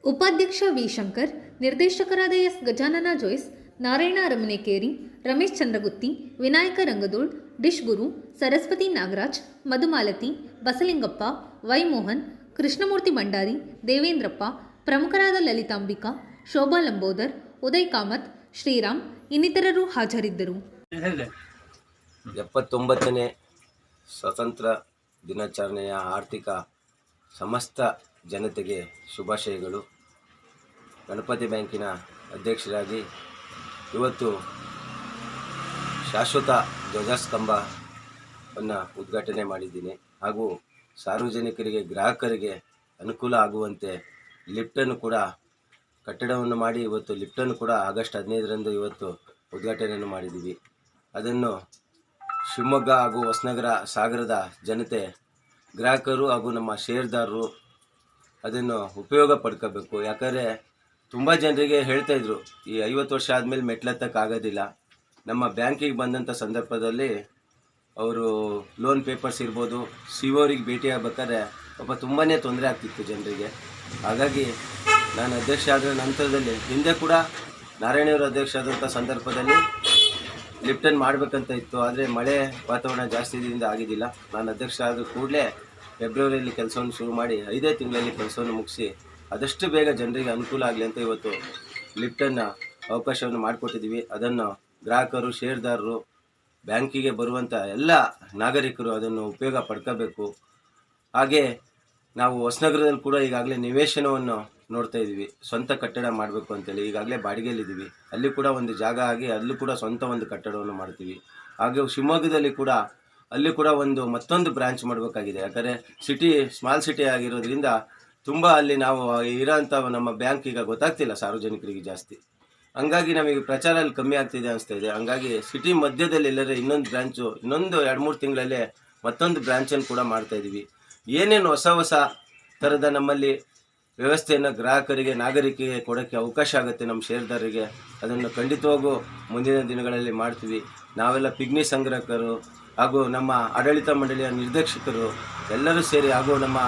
ಉಪಾಧ್ಯಕ್ಷ ವಿ ಶಂಕರ್, ನಿರ್ದೇಶಕರಾದ ಎಸ್ ಗಜಾನನ ಜೋಯ್ಸ್, ನಾರಾಯಣ ಅರಮನೆಕೇರಿ, ರಮೇಶ್ ಚಂದ್ರಗುತ್ತಿ, ವಿನಾಯಕ ರಂಗದೋಳ್, ಡಿಶ್ ಗುರು, ಸರಸ್ವತಿ ನಾಗರಾಜ್, ಮಧುಮಾಲತಿ, ಬಸಲಿಂಗಪ್ಪ, ವೈ ಮೋಹನ್, ಕೃಷ್ಣಮೂರ್ತಿ ಭಂಡಾರಿ, ದೇವೇಂದ್ರಪ್ಪ, ಪ್ರಮುಖರಾದ ಲಲಿತಾಂಬಿಕಾ, ಶೋಭಾ ಲಂಬೋದರ್, ಉದಯ್ ಕಾಮತ್, ಶ್ರೀರಾಮ್ ಇನ್ನಿತರರು ಹಾಜರಿದ್ದರು. 79ನೇ ಸ್ವತಂತ್ರ ದಿನಾಚರಣೆಯ ಆರ್ಥಿಕ ಸಮಸ್ತ ಜನತೆಗೆ ಶುಭಾಶಯಗಳು. ಗಣಪತಿ ಬ್ಯಾಂಕಿನ ಅಧ್ಯಕ್ಷರಾಗಿ ಇವತ್ತು ಶಾಶ್ವತ ಧ್ವಜಸ್ತಂಭವನ್ನು ಉದ್ಘಾಟನೆ ಮಾಡಿದ್ದೀನಿ. ಹಾಗೂ ಸಾರ್ವಜನಿಕರಿಗೆ ಗ್ರಾಹಕರಿಗೆ ಅನುಕೂಲ ಆಗುವಂತೆ ಲಿಫ್ಟನ್ನು ಕೂಡ ಕಟ್ಟಡವನ್ನು ಮಾಡಿ ಇವತ್ತು ಲಿಫ್ಟನ್ನು ಕೂಡ ಆಗಸ್ಟ್ 15ರಂದು ಇವತ್ತು ಉದ್ಘಾಟನೆಯನ್ನು ಮಾಡಿದ್ದೀವಿ. ಅದನ್ನು ಶಿವಮೊಗ್ಗ ಹಾಗೂ ಹೊಸನಗರ ಸಾಗರದ ಜನತೆ ಗ್ರಾಹಕರು ಹಾಗೂ ನಮ್ಮ ಷೇರ್ದಾರರು ಅದನ್ನು ಉಪಯೋಗ ಪಡ್ಕೋಬೇಕು. ಯಾಕಂದರೆ ತುಂಬ ಜನರಿಗೆ ಹೇಳ್ತಾಯಿದ್ರು ಈ 50 ವರ್ಷ ಆದಮೇಲೆ ಮೆಟ್ಲತ್ತಕ್ಕಾಗೋದಿಲ್ಲ. ನಮ್ಮ ಬ್ಯಾಂಕಿಗೆ ಬಂದಂಥ ಸಂದರ್ಭದಲ್ಲಿ ಅವರು ಲೋನ್ ಪೇಪರ್ಸ್ ಇರ್ಬೋದು, ಸಿಒರಿಗೆ ಭೇಟಿ ಆಗ್ಬೇಕಾದ್ರೆ ಪಾಪ ತುಂಬಾ ತೊಂದರೆ ಆಗ್ತಿತ್ತು ಜನರಿಗೆ. ಹಾಗಾಗಿ ನಾನು ಅಧ್ಯಕ್ಷ ಆದ ನಂತರದಲ್ಲಿ ಹಿಂದೆ ಕೂಡ ನಾರಾಯಣವರು ಅಧ್ಯಕ್ಷ ಆದಂಥ ಸಂದರ್ಭದಲ್ಲಿ ಲಿಫ್ಟನ್ನು ಮಾಡಬೇಕಂತ ಇತ್ತು. ಆದರೆ ಮಳೆ ವಾತಾವರಣ ಜಾಸ್ತಿ ಇದರಿಂದ ಆಗಿದ್ದಿಲ್ಲ. ನಾನು ಅಧ್ಯಕ್ಷ ಆದ ಕೂಡಲೇ ಫೆಬ್ರವರಿಯಲ್ಲಿ ಕೆಲಸವನ್ನು ಶುರು ಮಾಡಿ 5 ತಿಂಗಳಲ್ಲಿ ಕೆಲಸವನ್ನು ಮುಗಿಸಿ ಆದಷ್ಟು ಬೇಗ ಜನರಿಗೆ ಅನುಕೂಲ ಆಗಲಿ ಅಂತ ಇವತ್ತು ಲಿಫ್ಟನ್ನು ಅವಕಾಶವನ್ನು ಮಾಡಿಕೊಟ್ಟಿದ್ದೀವಿ. ಅದನ್ನು ಗ್ರಾಹಕರು, ಷೇರ್ದಾರರು, ಬ್ಯಾಂಕಿಗೆ ಬರುವಂಥ ಎಲ್ಲ ನಾಗರಿಕರು ಅದನ್ನು ಉಪಯೋಗ ಪಡ್ಕೋಬೇಕು. ಹಾಗೆ ನಾವು ಹೊಸನಗರದಲ್ಲಿ ಕೂಡ ಈಗಾಗಲೇ ನಿವೇಶನವನ್ನು ನೋಡ್ತಾ ಇದ್ದೀವಿ. ಸ್ವಂತ ಕಟ್ಟಡ ಮಾಡಬೇಕು ಅಂತೇಳಿ ಈಗಾಗಲೇ ಬಾಡಿಗೆಯಲ್ಲಿದ್ದೀವಿ. ಅಲ್ಲಿ ಕೂಡ ಒಂದು ಜಾಗ ಆಗಿ ಅಲ್ಲೂ ಕೂಡ ಸ್ವಂತ ಒಂದು ಕಟ್ಟಡವನ್ನು ಮಾಡ್ತೀವಿ. ಹಾಗೆ ಶಿವಮೊಗ್ಗದಲ್ಲಿ ಕೂಡ ಅಲ್ಲಿ ಕೂಡ ಮತ್ತೊಂದು ಬ್ರಾಂಚ್ ಮಾಡಬೇಕಾಗಿದೆ. ಯಾಕಂದರೆ ಸಿಟಿ ಸ್ಮಾಲ್ ಸಿಟಿ ಆಗಿರೋದ್ರಿಂದ ತುಂಬ ಅಲ್ಲಿ ನಾವು ಇರೋಂಥ ನಮ್ಮ ಬ್ಯಾಂಕ್ ಈಗ ಗೊತ್ತಾಗ್ತಿಲ್ಲ ಸಾರ್ವಜನಿಕರಿಗೆ ಜಾಸ್ತಿ. ಹಂಗಾಗಿ ನಮಗೆ ಪ್ರಚಾರ ಅಲ್ಲಿ ಕಮ್ಮಿ ಆಗ್ತಿದೆ ಅನಿಸ್ತಾ ಇದೆ. ಹಂಗಾಗಿ ಸಿಟಿ ಮಧ್ಯದಲ್ಲಿ ಎಲ್ಲರೂ ಇನ್ನೊಂದು ಬ್ರಾಂಚು ಇನ್ನೊಂದು 2-3 ತಿಂಗಳಲ್ಲೇ ಮತ್ತೊಂದು ಬ್ರಾಂಚನ್ನು ಕೂಡ ಮಾಡ್ತಾಯಿದ್ದೀವಿ. ಏನೇನು ಹೊಸ ಥರದ ನಮ್ಮಲ್ಲಿ ವ್ಯವಸ್ಥೆಯನ್ನು ಗ್ರಾಹಕರಿಗೆ, ನಾಗರಿಕರಿಗೆ ಕೊಡೋಕ್ಕೆ ಅವಕಾಶ ಆಗುತ್ತೆ ನಮ್ಮ ಷೇರ್ದಾರರಿಗೆ, ಅದನ್ನು ಖಂಡಿತವಾಗೂ ಮುಂದಿನ ದಿನಗಳಲ್ಲಿ ಮಾಡ್ತೀವಿ. ನಾವೆಲ್ಲ ಪಿಗ್ನಿ ಸಂಗ್ರಹಕರು ಹಾಗೂ ನಮ್ಮ ಆಡಳಿತ ಮಂಡಳಿಯ ನಿರ್ದೇಶಕರು ಎಲ್ಲರೂ ಸೇರಿ, ಹಾಗೂ ನಮ್ಮ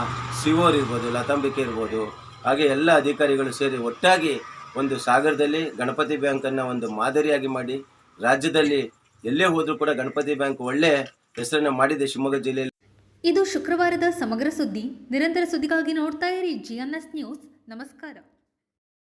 CO ಇರ್ಬೋದು, ಲತಾಂಬಿಕೆ ಇರ್ಬೋದು, ಹಾಗೆ ಎಲ್ಲ ಅಧಿಕಾರಿಗಳು ಸೇರಿ ಒಟ್ಟಾಗಿ ಒಂದು ಸಾಗರದಲ್ಲಿ ಗಣಪತಿ ಬ್ಯಾಂಕನ್ನು ಒಂದು ಮಾದರಿಯಾಗಿ ಮಾಡಿ ರಾಜ್ಯದಲ್ಲಿ ಎಲ್ಲೇ ಹೋದರೂ ಕೂಡ ಗಣಪತಿ ಬ್ಯಾಂಕ್ ಒಳ್ಳೆ ಹೆಸರನ್ನು ಮಾಡಿದೆ ಶಿವಮೊಗ್ಗ ಜಿಲ್ಲೆಯಲ್ಲಿ. ಇದು ಶುಕ್ರವಾರದ ಸಮಗ್ರ ಸುದ್ದಿ. ನಿರಂತರ ಸುದ್ದಿಗಾಗಿ ನೋಡ್ತಾ ಇರಿ GNS ನ್ಯೂಸ್. ನಮಸ್ಕಾರ.